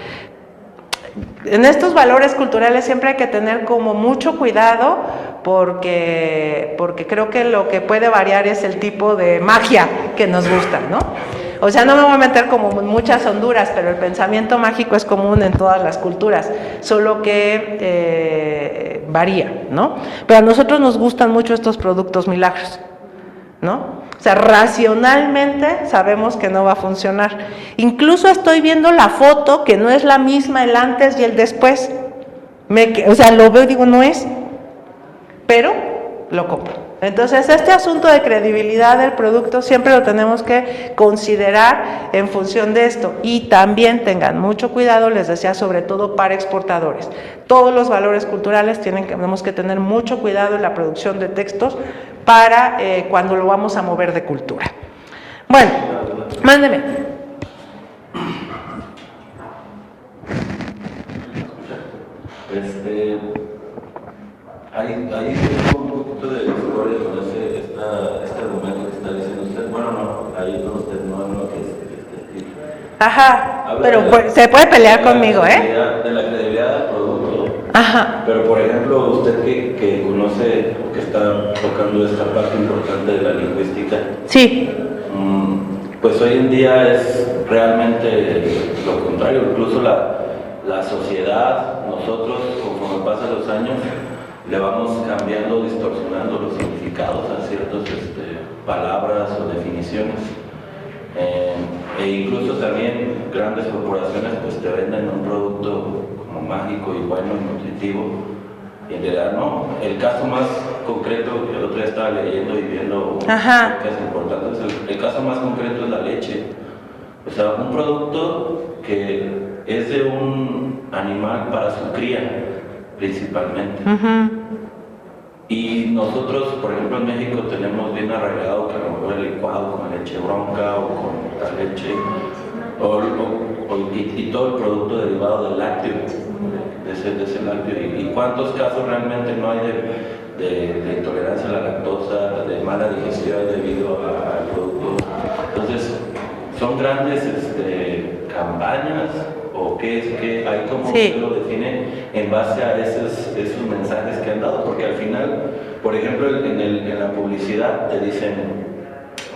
Speaker 3: en estos valores culturales siempre hay que tener como mucho cuidado porque creo que lo que puede variar es el tipo de magia que nos gusta, ¿no? O sea, no me voy a meter como en muchas honduras, pero el pensamiento mágico es común en todas las culturas, solo que varía, ¿no? Pero a nosotros nos gustan mucho estos productos milagros, ¿no? O sea, racionalmente sabemos que no va a funcionar. Incluso estoy viendo la foto que no es la misma el antes y el después. O sea, lo veo y digo, no es, pero lo compro. Entonces, este asunto de credibilidad del producto siempre lo tenemos que considerar en función de esto. Y también tengan mucho cuidado, les decía, sobre todo para exportadores. Todos los valores culturales tenemos que tener mucho cuidado en la producción de textos para cuando lo vamos a mover de cultura. Bueno, mándeme.
Speaker 5: Ahí tengo un poquito de historia con este argumento que está diciendo usted. Bueno, no, ahí con usted no es lo que es.
Speaker 3: Ajá, pero se puede pelear conmigo, ¿eh?
Speaker 5: De la credibilidad del producto.
Speaker 3: Ajá.
Speaker 5: Pero, por ejemplo, usted que conoce, que está tocando esta parte importante de la lingüística.
Speaker 3: Sí.
Speaker 5: Pues hoy en día es realmente lo contrario. Incluso la sociedad, nosotros, conforme pasan los años, le vamos cambiando, distorsionando los significados a ciertas palabras o definiciones. E incluso también grandes corporaciones pues te venden un producto como mágico y bueno y nutritivo, y en realidad no. El caso más concreto, que el otro día estaba leyendo y viendo que es importante, el caso más concreto es la leche. O sea, un producto que es de un animal para su cría principalmente. Y nosotros, por ejemplo, en México tenemos bien arraigado que a lo mejor el licuado con leche bronca o con la leche y todo el producto derivado del lácteo, de ese lácteo. ¿Y cuántos casos realmente no hay de intolerancia a la lactosa, de mala digestión debido al producto? Entonces, son grandes campañas, o qué es que hay, como usted lo define en base a esos mensajes que han dado, porque al final, por ejemplo, en la publicidad te dicen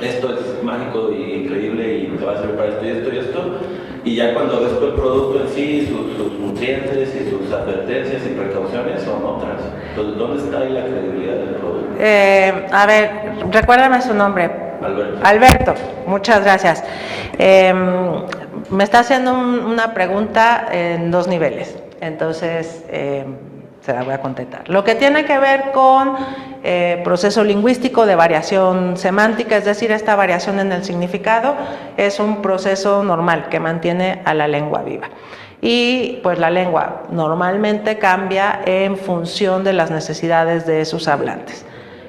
Speaker 5: esto es mágico y increíble y te va a servir para esto y esto y esto, y ya cuando ves tú el producto en sí, sus nutrientes y sus advertencias y precauciones son otras. Entonces, ¿dónde está ahí la credibilidad del producto?
Speaker 3: A ver, recuérdame su nombre.
Speaker 5: Alberto.
Speaker 3: Alberto, muchas gracias. Me está haciendo una pregunta en dos niveles, entonces se la voy a contestar. Lo que tiene que ver con proceso lingüístico de variación semántica, es decir, esta variación en el significado, es un proceso normal que mantiene a la lengua viva. Y pues la lengua normalmente cambia en función de las necesidades de sus hablantes.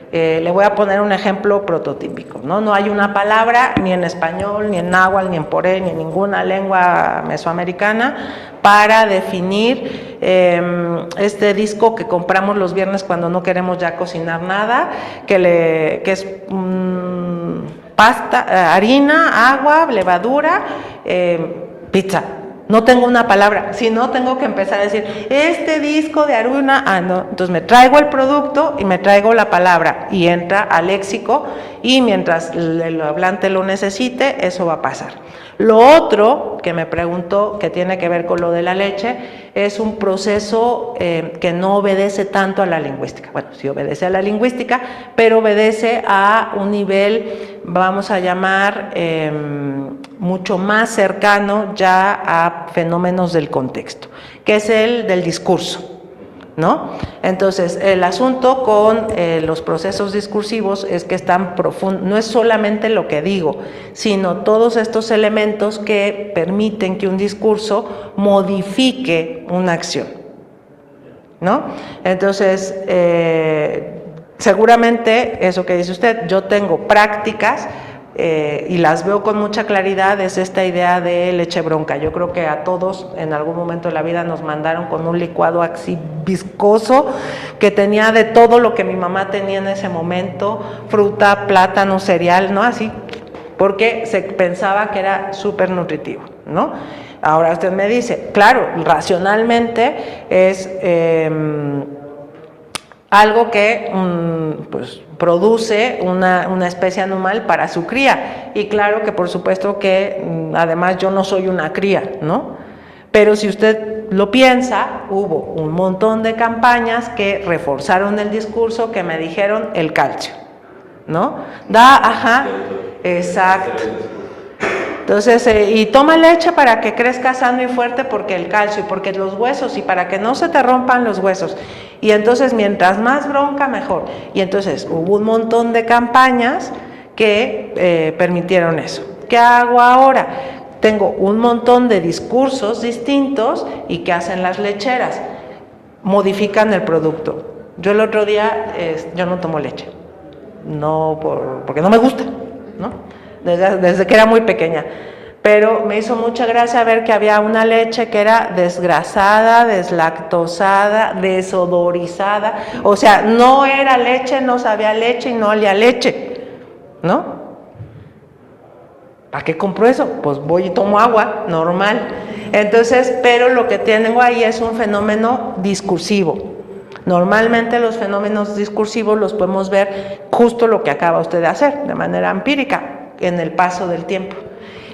Speaker 3: Le voy a poner un ejemplo prototípico, ¿no? No hay una palabra ni en español, ni en náhuatl, ni en poré, ni en ninguna lengua mesoamericana para definir este disco que compramos los viernes cuando no queremos ya cocinar nada, que es pasta, harina, agua, levadura, pizza. No tengo una palabra, si no tengo que empezar a decir, este disco de harina, no. Entonces me traigo el producto y me traigo la palabra y entra al léxico y mientras el hablante lo necesite, eso va a pasar. Lo otro que me preguntó, que tiene que ver con lo de la leche, es un proceso que no obedece tanto a la lingüística. Bueno, sí obedece a la lingüística, pero obedece a un nivel, vamos a llamar, mucho más cercano ya a fenómenos del contexto, que es el del discurso, ¿no? Entonces, el asunto con los procesos discursivos es que están profundos, no es solamente lo que digo, sino todos estos elementos que permiten que un discurso modifique una acción, ¿no? Entonces, seguramente eso que dice usted, yo tengo prácticas y las veo con mucha claridad, es esta idea de leche bronca. Yo creo que a todos en algún momento de la vida nos mandaron con un licuado así viscoso que tenía de todo lo que mi mamá tenía en ese momento, fruta, plátano, cereal, ¿no? Así, porque se pensaba que era súper nutritivo, ¿no? Ahora usted me dice, claro, racionalmente es algo que pues produce una especie animal para su cría, y claro que por supuesto que además yo no soy una cría, ¿no? Pero si usted lo piensa, hubo un montón de campañas que reforzaron el discurso, que me dijeron el calcio, ¿no? Exacto. Entonces, y toma leche para que crezca sano y fuerte, porque el calcio, y porque los huesos, y para que no se te rompan los huesos. Y entonces, mientras más bronca, mejor. Y entonces, hubo un montón de campañas que permitieron eso. ¿Qué hago ahora? Tengo un montón de discursos distintos, y ¿qué hacen las lecheras? Modifican el producto. Yo el otro día, yo no tomo leche, no porque no me gusta, ¿no? Desde que era muy pequeña, pero me hizo mucha gracia ver que había una leche que era desgrasada, deslactosada, desodorizada, o sea, no era leche, no sabía leche y no olía leche, ¿no? ¿Para qué compro eso? Pues voy y tomo agua, normal. Entonces, pero lo que tengo ahí es un fenómeno discursivo. Normalmente los fenómenos discursivos los podemos ver justo lo que acaba usted de hacer, de manera empírica, en el paso del tiempo.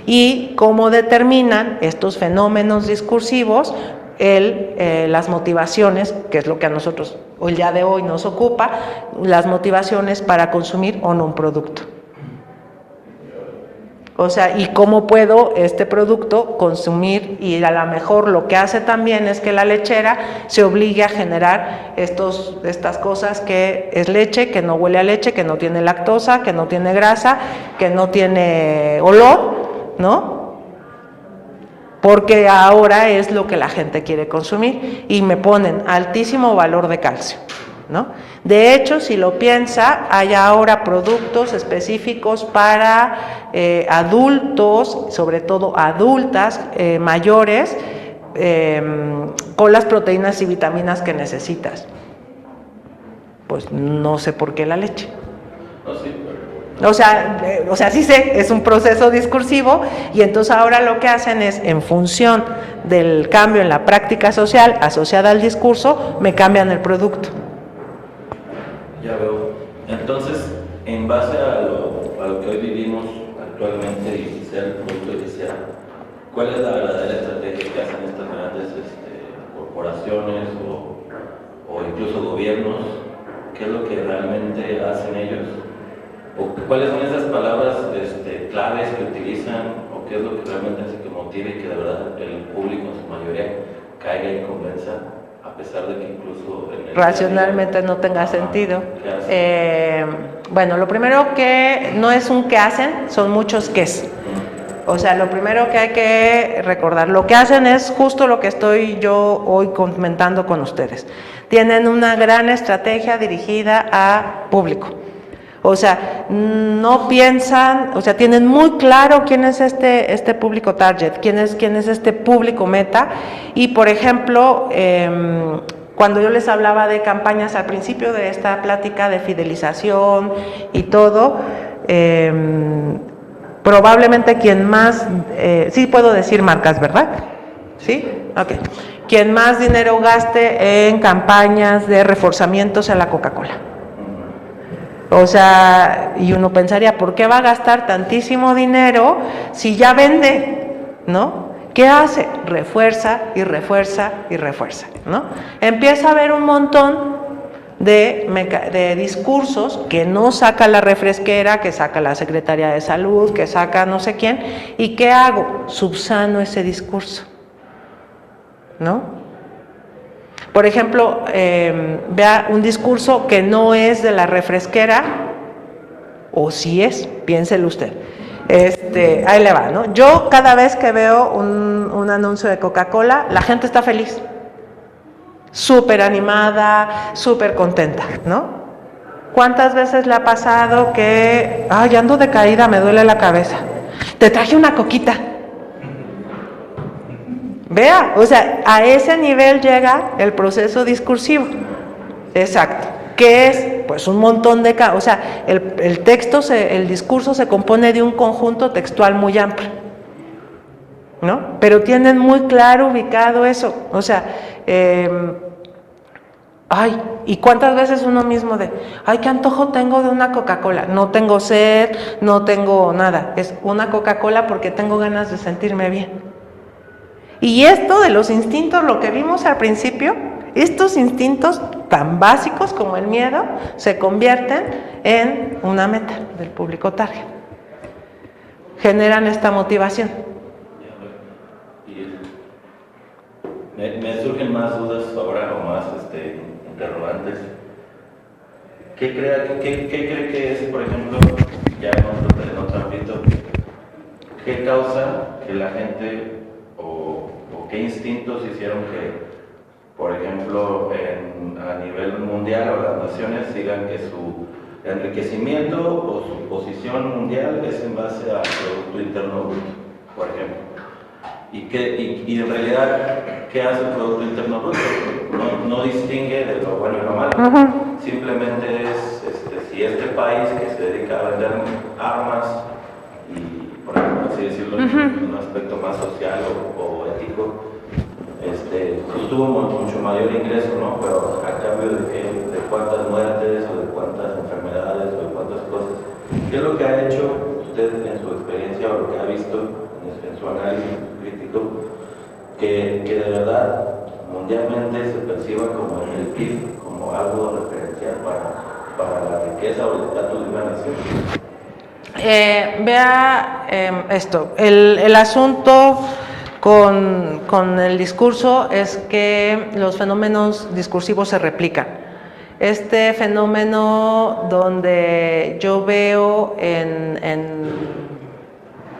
Speaker 3: Y cómo determinan estos fenómenos discursivos las motivaciones, que es lo que a nosotros el día de hoy nos ocupa, las motivaciones para consumir o no un producto. O sea, y cómo puedo este producto consumir, y a lo mejor lo que hace también es que la lechera se obligue a generar estas cosas, que es leche, que no huele a leche, que no tiene lactosa, que no tiene grasa, que no tiene olor, ¿no? Porque ahora es lo que la gente quiere consumir, y me ponen altísimo valor de calcio, ¿no? De hecho, si lo piensa, hay ahora productos específicos para adultos, sobre todo adultas mayores, con las proteínas y vitaminas que necesitas. Pues no sé por qué la leche. O sea, sí sé, es un proceso discursivo, y entonces ahora lo que hacen es, en función del cambio en la práctica social asociada al discurso, me cambian el producto.
Speaker 5: Ya veo. Entonces, en base a lo que hoy vivimos actualmente y sea el producto que sea, ¿cuál es la verdadera estrategia que hacen estas grandes corporaciones o incluso gobiernos? ¿Qué es lo que realmente hacen ellos? ¿O cuáles son esas palabras claves que utilizan? ¿O qué es lo que realmente hace que motive que de verdad el público en su mayoría caiga y convenza, a pesar de que incluso
Speaker 3: racionalmente no tenga sentido?
Speaker 5: ¿Qué hacen?
Speaker 3: Bueno, lo primero que no es un qué hacen, son muchos qués. O sea, lo primero que hay que recordar, lo que hacen es justo lo que estoy yo hoy comentando con ustedes. Tienen una gran estrategia dirigida a público. O sea, no piensan, o sea, tienen muy claro quién es este público target, quién es este público meta. Y, por ejemplo, cuando yo les hablaba de campañas al principio de esta plática de fidelización y todo, probablemente quien más, sí puedo decir marcas, ¿verdad? ¿Sí? Ok. Quien más dinero gaste en campañas de reforzamientos a la Coca-Cola. O sea, y uno pensaría, ¿por qué va a gastar tantísimo dinero si ya vende? ¿No? ¿Qué hace? Refuerza y refuerza y refuerza, ¿no? Empieza a haber un montón de discursos que no saca la refresquera, que saca la Secretaría de Salud, que saca no sé quién. ¿Y qué hago? Subsano ese discurso, ¿no? Por ejemplo, vea un discurso que no es de la refresquera, o sí es, piénselo usted. Ahí le va, ¿no? Yo cada vez que veo un anuncio de Coca-Cola, la gente está feliz, súper animada, súper contenta, ¿no? ¿Cuántas veces le ha pasado que, ay, ando decaída, me duele la cabeza? Te traje una coquita. Vea, o sea, a ese nivel llega el proceso discursivo. Exacto. ¿Qué es? Pues un montón de... O sea, el texto, el discurso se compone de un conjunto textual muy amplio, ¿no? Pero tienen muy claro ubicado eso. O sea, ay, ¿y cuántas veces uno mismo ay, qué antojo tengo de una Coca-Cola? No tengo sed, no tengo nada. Es una Coca-Cola porque tengo ganas de sentirme bien. Y esto de los instintos, lo que vimos al principio, estos instintos tan básicos como el miedo, se convierten en una meta del público target. Generan esta motivación.
Speaker 5: Me surgen más dudas ahora o más interrogantes. ¿Qué cree que es, por ejemplo, ya en otro ámbito, qué causa que la gente o qué instintos hicieron que, por ejemplo, a nivel mundial o las naciones digan que su enriquecimiento o su posición mundial es en base al Producto Interno Bruto, por ejemplo? Y en realidad, ¿qué hace el Producto Interno Bruto? No distingue de lo bueno y lo malo. Simplemente es si este país que se dedica a vender armas y, por ejemplo, así decirlo, en un aspecto más social o ético, pues tuvo mucho mayor ingreso, ¿no? Pero a cambio de cuántas muertes o de cuántas enfermedades o de cuántas cosas. ¿Qué es lo que ha hecho usted en su experiencia o lo que ha visto en su análisis crítico que de verdad mundialmente se perciba como en el PIB, como algo referencial para la riqueza o el estatus de una nación?
Speaker 3: Vea esto, el asunto con el discurso es que los fenómenos discursivos se replican. Este fenómeno donde yo veo en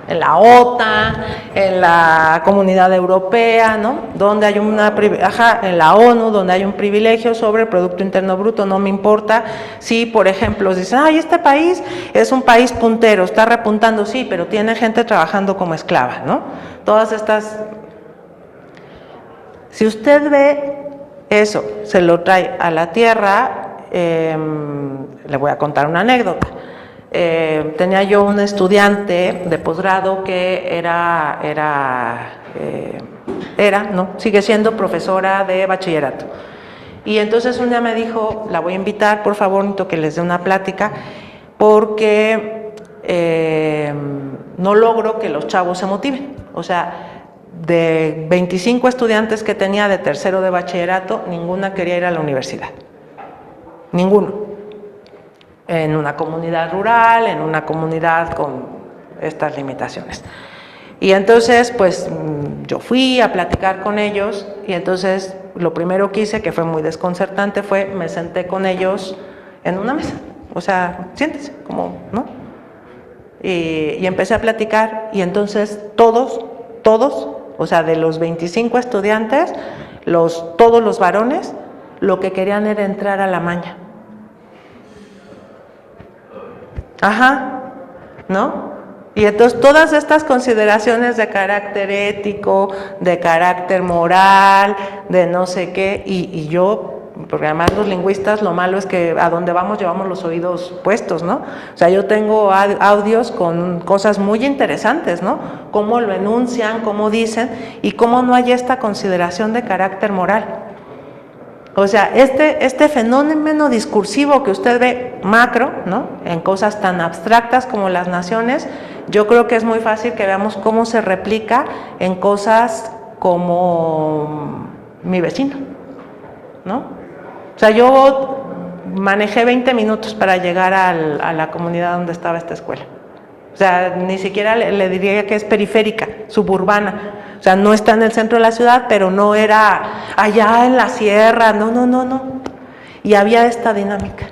Speaker 3: la OTAN, en la Comunidad Europea, ¿no? Donde hay en la ONU, donde hay un privilegio sobre el Producto Interno Bruto. No me importa si, por ejemplo, dicen, ay, este país es un país puntero, está repuntando, sí, pero tiene gente trabajando como esclava, ¿no? Todas estas... Si usted ve eso, se lo trae a la tierra, le voy a contar una anécdota. Tenía yo un estudiante de posgrado que sigue siendo profesora de bachillerato. Y entonces un día me dijo, la voy a invitar, por favor, necesito que les dé una plática, porque no logro que los chavos se motiven. O sea, de 25 estudiantes que tenía de tercero de bachillerato, ninguna quería ir a la universidad. Ninguno. En una comunidad rural, en una comunidad con estas limitaciones. Y entonces, pues, yo fui a platicar con ellos y entonces lo primero que hice, que fue muy desconcertante, fue me senté con ellos en una mesa. O sea, siéntese, como, ¿no? Y empecé a platicar y entonces todos, o sea, de los 25 estudiantes, todos los varones, lo que querían era entrar a la maña. Ajá, ¿no? Y entonces todas estas consideraciones de carácter ético, de carácter moral, de no sé qué, y yo, porque además los lingüistas lo malo es que a donde vamos llevamos los oídos puestos, ¿no? O sea, yo tengo audios con cosas muy interesantes, ¿no? Cómo lo enuncian, cómo dicen, y cómo no hay esta consideración de carácter moral. O sea, este fenómeno discursivo que usted ve macro, ¿no? En cosas tan abstractas como las naciones, yo creo que es muy fácil que veamos cómo se replica en cosas como mi vecino, ¿no? O sea, yo manejé 20 minutos para llegar a la comunidad donde estaba esta escuela. O sea, ni siquiera le diría que es periférica, suburbana. O sea, no está en el centro de la ciudad, pero no era allá en la sierra, no. Y había esta dinámica,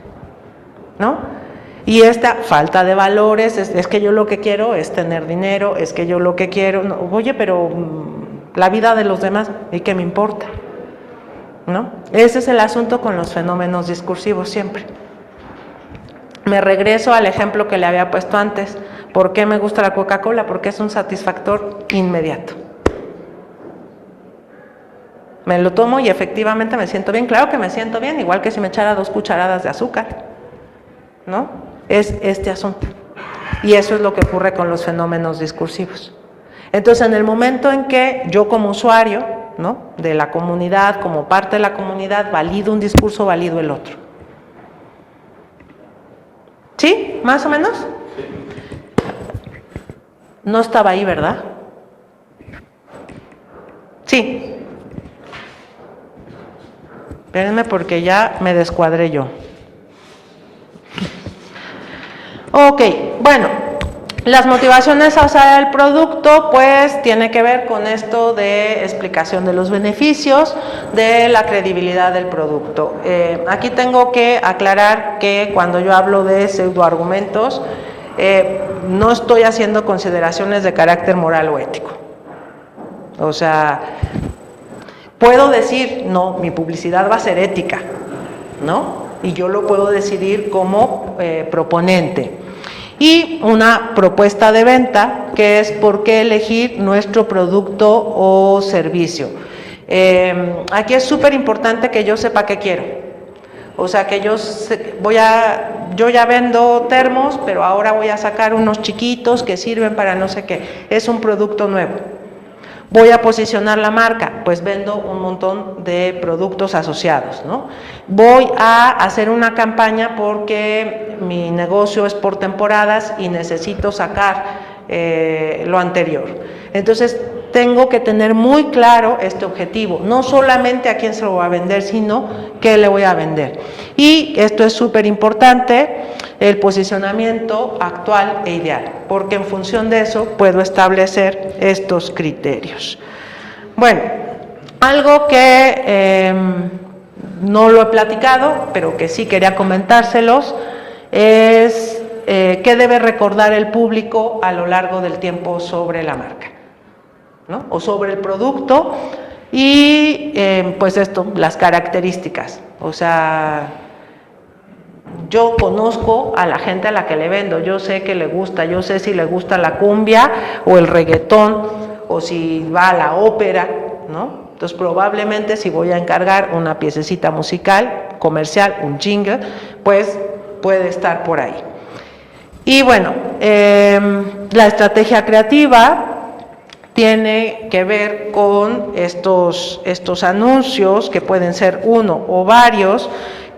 Speaker 3: ¿no? Y esta falta de valores, es que yo lo que quiero es tener dinero, es que yo lo que quiero, no, oye, pero la vida de los demás, ¿y qué me importa? ¿No? Ese es el asunto con los fenómenos discursivos siempre. Me regreso al ejemplo que le había puesto antes. ¿Por qué me gusta la Coca-Cola? Porque es un satisfactor inmediato. Me lo tomo y efectivamente me siento bien. Claro que me siento bien, igual que si me echara 2 cucharadas de azúcar, ¿no? Es este asunto. Y eso es lo que ocurre con los fenómenos discursivos. Entonces, en el momento en que yo como usuario, ¿no?, de la comunidad, como parte de la comunidad, valido un discurso, valido el otro. ¿Sí? ¿Más o menos? No estaba ahí, ¿verdad? Sí. Espérenme porque ya me descuadré yo. Ok, bueno, las motivaciones a usar el producto, pues tiene que ver con esto de explicación de los beneficios, de la credibilidad del producto. Aquí tengo que aclarar que cuando yo hablo de pseudoargumentos, no estoy haciendo consideraciones de carácter moral o ético. O sea, puedo decir, no, mi publicidad va a ser ética, ¿no? Y yo lo puedo decidir como proponente. Y una propuesta de venta, que es por qué elegir nuestro producto o servicio. Aquí es súper importante que yo sepa qué quiero. O sea, que yo ya vendo termos, pero ahora voy a sacar unos chiquitos que sirven para no sé qué. Es un producto nuevo. Voy a posicionar la marca, pues vendo un montón de productos asociados, ¿no? Voy a hacer una campaña porque mi negocio es por temporadas y necesito sacar lo anterior. Entonces, tengo que tener muy claro este objetivo, no solamente a quién se lo voy a vender, sino qué le voy a vender. Y esto es súper importante, el posicionamiento actual e ideal, porque en función de eso puedo establecer estos criterios. Bueno, algo que no lo he platicado, pero que sí quería comentárselos, es qué debe recordar el público a lo largo del tiempo sobre la marca, ¿no? O sobre el producto y pues esto, las características. O sea, yo conozco a la gente a la que le vendo, yo sé que le gusta, yo sé si le gusta la cumbia o el reggaetón o si va a la ópera, ¿no? Entonces probablemente si voy a encargar una piececita musical, comercial, un jingle, pues puede estar por ahí. Y bueno, la estrategia creativa tiene que ver con estos anuncios, que pueden ser uno o varios,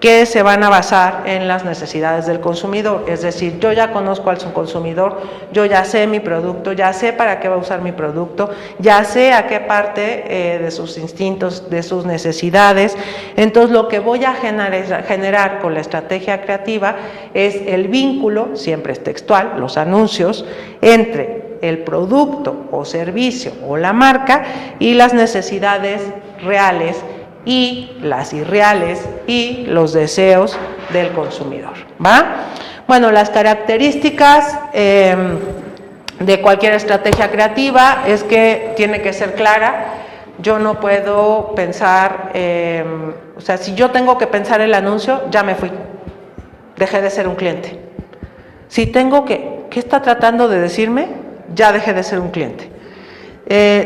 Speaker 3: que se van a basar en las necesidades del consumidor. Es decir, yo ya conozco al consumidor, yo ya sé mi producto, ya sé para qué va a usar mi producto, ya sé a qué parte de sus instintos, de sus necesidades. Entonces, lo que voy a generar con la estrategia creativa es el vínculo, siempre es textual, los anuncios, entre el producto o servicio o la marca y las necesidades reales y las irreales y los deseos del consumidor, ¿va? Bueno, las características de cualquier estrategia creativa es que tiene que ser clara. Yo no puedo pensar, o sea, si yo tengo que pensar el anuncio, ya me fui, dejé de ser un cliente. Si tengo que, ¿qué está tratando de decirme? Ya dejé de ser un cliente.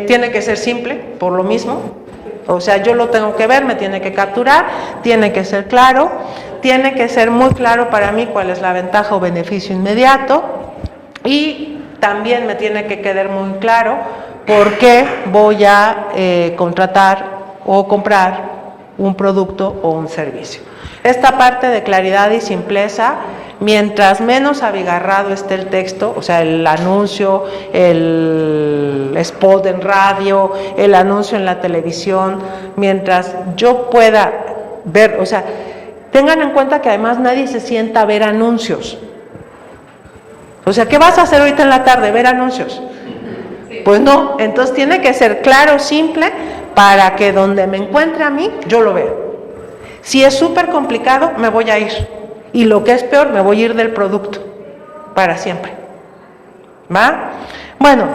Speaker 3: Tiene que ser simple, por lo mismo. O sea, yo lo tengo que ver, me tiene que capturar, tiene que ser claro, tiene que ser muy claro para mí cuál es la ventaja o beneficio inmediato y también me tiene que quedar muy claro por qué voy a contratar o comprar un producto o un servicio. Esta parte de claridad y simpleza, mientras menos abigarrado esté el texto, o sea, el anuncio, el spot en radio, el anuncio en la televisión, mientras yo pueda ver, o sea, tengan en cuenta que además nadie se sienta a ver anuncios. O sea, ¿qué vas a hacer ahorita en la tarde? ¿Ver anuncios? Pues no, entonces tiene que ser claro, simple, para que donde me encuentre a mí, yo lo vea. Si es súper complicado, me voy a ir. Y lo que es peor, me voy a ir del producto para siempre. ¿Va? Bueno,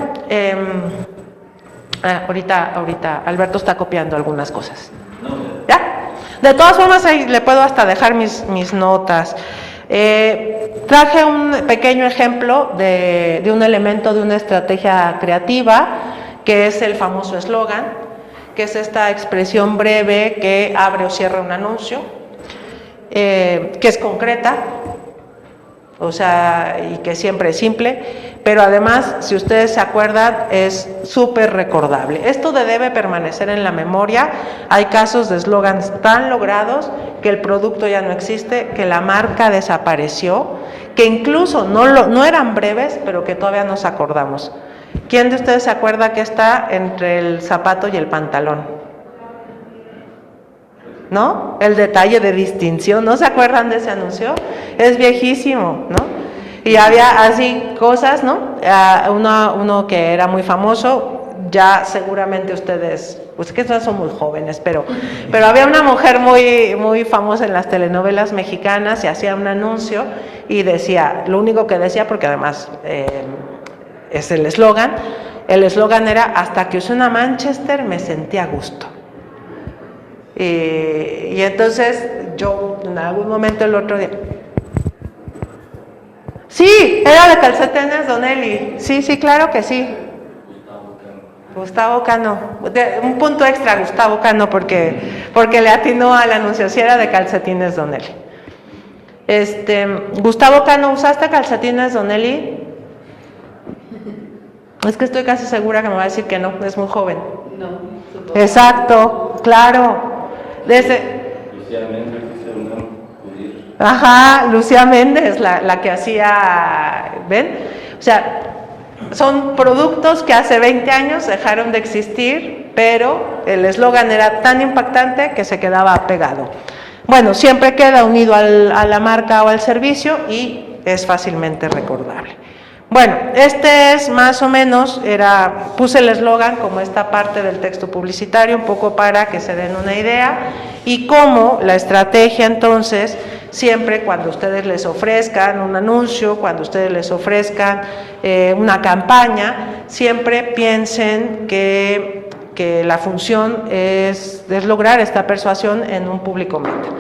Speaker 3: ahorita Alberto está copiando algunas cosas. ¿Ya? De todas formas, ahí le puedo hasta dejar mis notas. Traje un pequeño ejemplo de un elemento de una estrategia creativa, que es el famoso eslogan, que es esta expresión breve que abre o cierra un anuncio, que es concreta, o sea, y que siempre es simple, pero además, si ustedes se acuerdan, es súper recordable. Esto debe permanecer en la memoria. Hay casos de eslogans tan logrados que el producto ya no existe, que la marca desapareció, que incluso no eran breves, pero que todavía nos acordamos. ¿Quién de ustedes se acuerda que está entre el zapato y el pantalón? ¿No? El detalle de distinción, ¿no se acuerdan de ese anuncio? Es viejísimo, ¿no? Y había así cosas, ¿no? Uno que era muy famoso, ya seguramente ustedes, pues que son muy jóvenes, pero había una mujer muy famosa en las telenovelas mexicanas y hacía un anuncio y decía, lo único que decía, porque además es el eslogan era, hasta que usé una Manchester me sentí a gusto. Y entonces yo en algún momento el otro día, sí, era de Calcetines Donelli, sí, claro que sí. Gustavo Cano, un punto extra Gustavo Cano porque le atinó al anuncio, si era de Calcetines Donelli. Gustavo Cano, ¿usaste Calcetines Donelli? Es que estoy casi segura que me va a decir que no, es muy joven.
Speaker 4: No.
Speaker 3: Exacto, claro.
Speaker 5: Lucía Méndez,
Speaker 3: Lucía Méndez, la que hacía, ¿ven? O sea, son productos que hace 20 años dejaron de existir, pero el eslogan era tan impactante que se quedaba pegado. Bueno, siempre queda unido a la marca o al servicio y es fácilmente recordable. Bueno, este es más o menos, puse el eslogan como esta parte del texto publicitario, un poco para que se den una idea, y cómo la estrategia entonces, siempre cuando ustedes les ofrezcan un anuncio, cuando ustedes les ofrezcan una campaña, siempre piensen que la función es lograr esta persuasión en un público meta.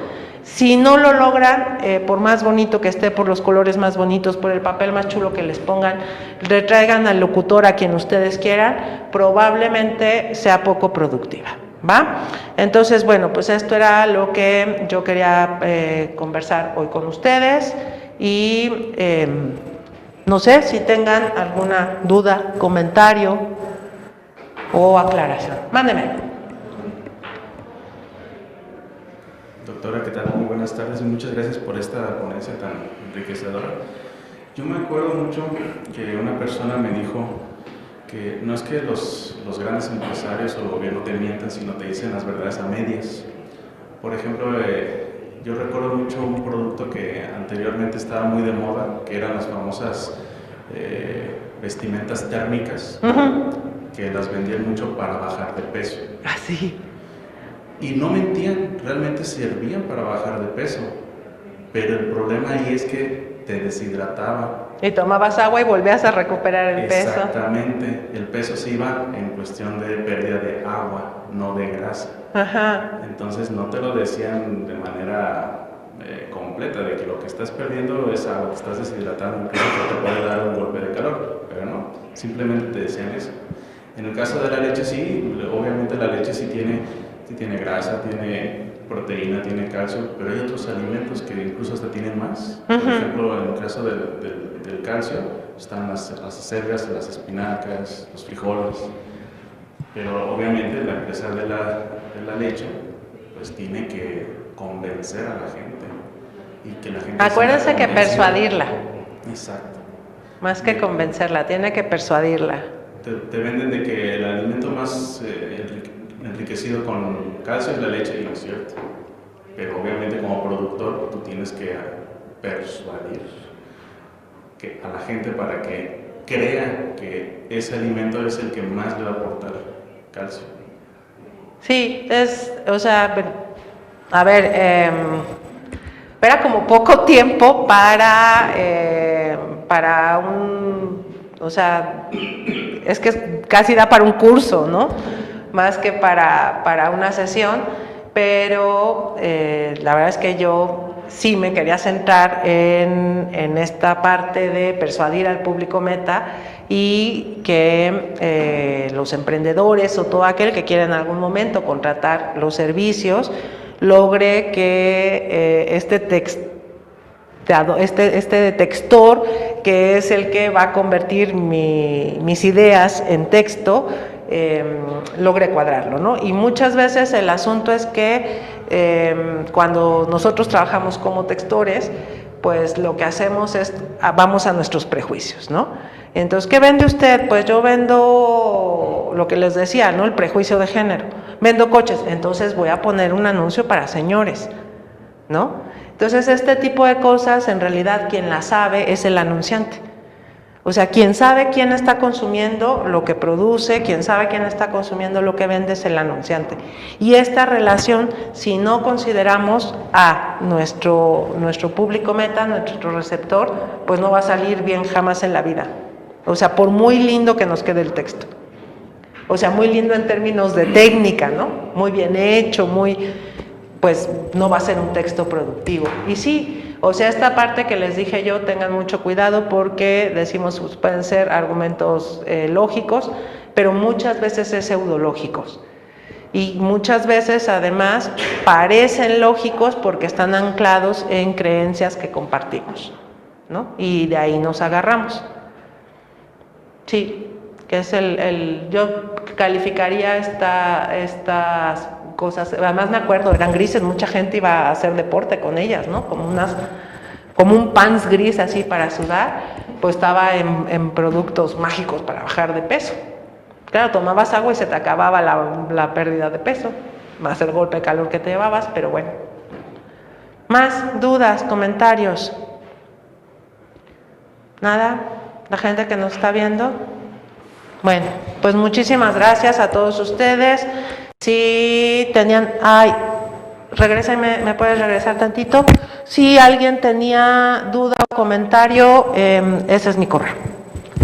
Speaker 3: Si no lo logran, por más bonito que esté, por los colores más bonitos, por el papel más chulo que les pongan, retraigan al locutor a quien ustedes quieran, probablemente sea poco productiva, ¿va? Entonces, bueno, pues esto era lo que yo quería conversar hoy con ustedes y no sé si tengan alguna duda, comentario o aclaración. Mándeme.
Speaker 2: Doctora, ¿qué tal? Muy buenas tardes y muchas gracias por esta ponencia tan enriquecedora. Yo me acuerdo mucho que una persona me dijo que no es que los grandes empresarios o el gobierno te mientan, sino te dicen las verdades a medias. Por ejemplo, yo recuerdo mucho un producto que anteriormente estaba muy de moda, que eran las famosas vestimentas térmicas, que las vendían mucho para bajar de peso.
Speaker 3: Así.
Speaker 2: Y no mentían, realmente servían para bajar de peso, pero el problema ahí es que te deshidrataba.
Speaker 3: Y tomabas agua y volvías a recuperar el peso.
Speaker 2: Exactamente, el peso se iba en cuestión de pérdida de agua, no de grasa.
Speaker 3: Ajá.
Speaker 2: Entonces no te lo decían de manera completa, de que lo que estás perdiendo es agua, te estás deshidratando, incluso te puede dar un golpe de calor, pero no, simplemente te decían eso. En el caso de la leche sí, obviamente la leche sí tiene grasa, tiene proteína, tiene calcio, pero hay otros alimentos que incluso hasta tienen más. Por ejemplo, en el caso del calcio, están las acelgas, las espinacas, los frijoles. Pero obviamente la empresa de la leche pues tiene que convencer a la gente. Y que la gente
Speaker 3: Acuérdense que persuadirla.
Speaker 2: Exacto.
Speaker 3: Más que convencerla, tiene que persuadirla.
Speaker 2: Te venden de que el alimento más enriquecido con calcio es la leche, y no es cierto. Pero obviamente como productor tú tienes que persuadir a la gente para que crea que ese alimento es el que más le va a aportar calcio.
Speaker 3: Sí, o sea, a ver, era como poco tiempo para o sea, es que casi da para un curso, ¿no? Más que para una sesión, pero la verdad es que yo sí me quería centrar en esta parte de persuadir al público meta y que los emprendedores o todo aquel que quiera en algún momento contratar los servicios logre que este textor, que es el que va a convertir mis ideas en texto, logre cuadrarlo, ¿no? Y muchas veces el asunto es que cuando nosotros trabajamos como textores, pues lo que hacemos es, vamos a nuestros prejuicios, ¿no? Entonces, ¿qué vende usted? Pues yo vendo lo que les decía, ¿no? El prejuicio de género. Vendo coches, entonces voy a poner un anuncio para señores, ¿no? Entonces, este tipo de cosas, en realidad, quien las sabe es el anunciante. O sea, quien sabe quién está consumiendo lo que produce, quien sabe quién está consumiendo lo que vende es el anunciante. Y esta relación, si no consideramos a nuestro público meta, nuestro receptor, pues no va a salir bien jamás en la vida. O sea, por muy lindo que nos quede el texto. O sea, muy lindo en términos de técnica, ¿no? Muy bien hecho, pues no va a ser un texto productivo. Y sí, o sea, esta parte que les dije yo, tengan mucho cuidado porque decimos, pues, pueden ser argumentos lógicos, pero muchas veces es pseudológicos. Y muchas veces, además, parecen lógicos porque están anclados en creencias que compartimos, ¿no? Y de ahí nos agarramos. Sí, que es yo calificaría estas cosas, además me acuerdo, eran grises, mucha gente iba a hacer deporte con ellas, ¿no? Como un pants gris así para sudar, pues estaba en productos mágicos para bajar de peso. Claro, tomabas agua y se te acababa la pérdida de peso, más el golpe de calor que te llevabas, pero bueno. Más dudas, comentarios. ¿Nada? ¿La gente que nos está viendo? Bueno, pues muchísimas gracias a todos ustedes. Si tenían... regresa y me puedes regresar tantito. Si alguien tenía duda o comentario, ese es mi correo.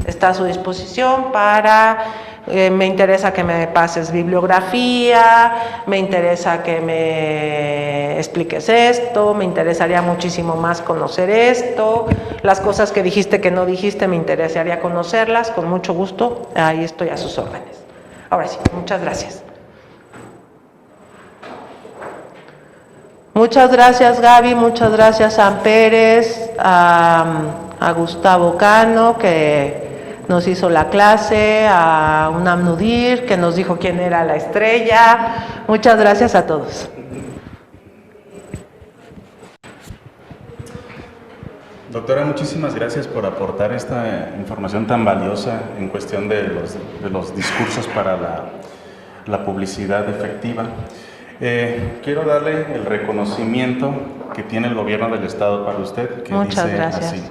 Speaker 3: Está a su disposición para... me interesa que me pases bibliografía, me interesa que me expliques esto, me interesaría muchísimo más conocer esto, las cosas que dijiste que no dijiste me interesaría conocerlas, con mucho gusto, ahí estoy a sus órdenes. Ahora sí, muchas gracias. Muchas gracias Gaby, muchas gracias a Pérez, a Gustavo Cano que nos hizo la clase, a Unam Nudir que nos dijo quién era la estrella. Muchas gracias a todos.
Speaker 2: Doctora, muchísimas gracias por aportar esta información tan valiosa en cuestión de los discursos para la publicidad efectiva. Quiero darle el reconocimiento que tiene el gobierno del estado para usted, que
Speaker 3: Muchas
Speaker 2: dice
Speaker 3: gracias.
Speaker 2: así.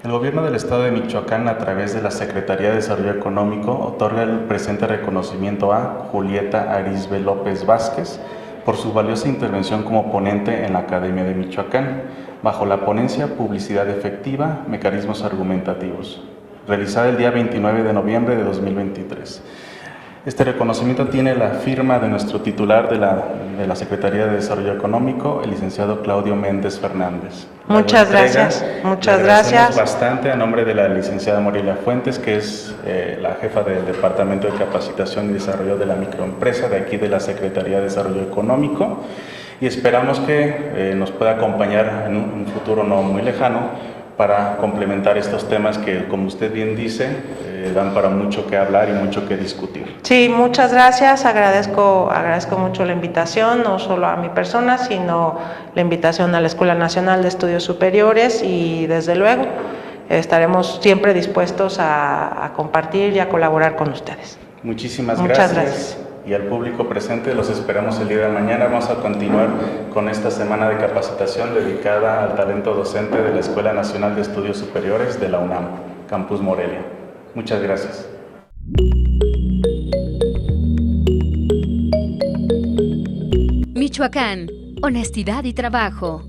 Speaker 2: El gobierno del estado de Michoacán, a través de la Secretaría de Desarrollo Económico, otorga el presente reconocimiento a Julieta Arisbe López Vázquez por su valiosa intervención como ponente en la Academia de Michoacán, bajo la ponencia Publicidad Efectiva, Mecanismos Argumentativos, realizada el día 29 de noviembre de 2023. Este reconocimiento tiene la firma de nuestro titular de la Secretaría de Desarrollo Económico, el licenciado Claudio Méndez Fernández.
Speaker 3: Muchas gracias, muchas
Speaker 2: Le agradecemos
Speaker 3: gracias.
Speaker 2: bastante a nombre de la licenciada Morelia Fuentes, que es la jefa del Departamento de Capacitación y Desarrollo de la Microempresa de aquí de la Secretaría de Desarrollo Económico, y esperamos que nos pueda acompañar en un futuro no muy lejano para complementar estos temas que, como usted bien dice, dan para mucho que hablar y mucho que discutir.
Speaker 3: Sí, muchas gracias. Agradezco mucho la invitación, no solo a mi persona, sino la invitación a la Escuela Nacional de Estudios Superiores, y desde luego estaremos siempre dispuestos a compartir y a colaborar con ustedes.
Speaker 2: Muchísimas
Speaker 3: Muchas
Speaker 2: gracias. Y al público presente los esperamos el día de mañana. Vamos a continuar con esta semana de capacitación dedicada al talento docente de la Escuela Nacional de Estudios Superiores de la UNAM, Campus Morelia. Muchas gracias.
Speaker 1: Michoacán, honestidad y trabajo.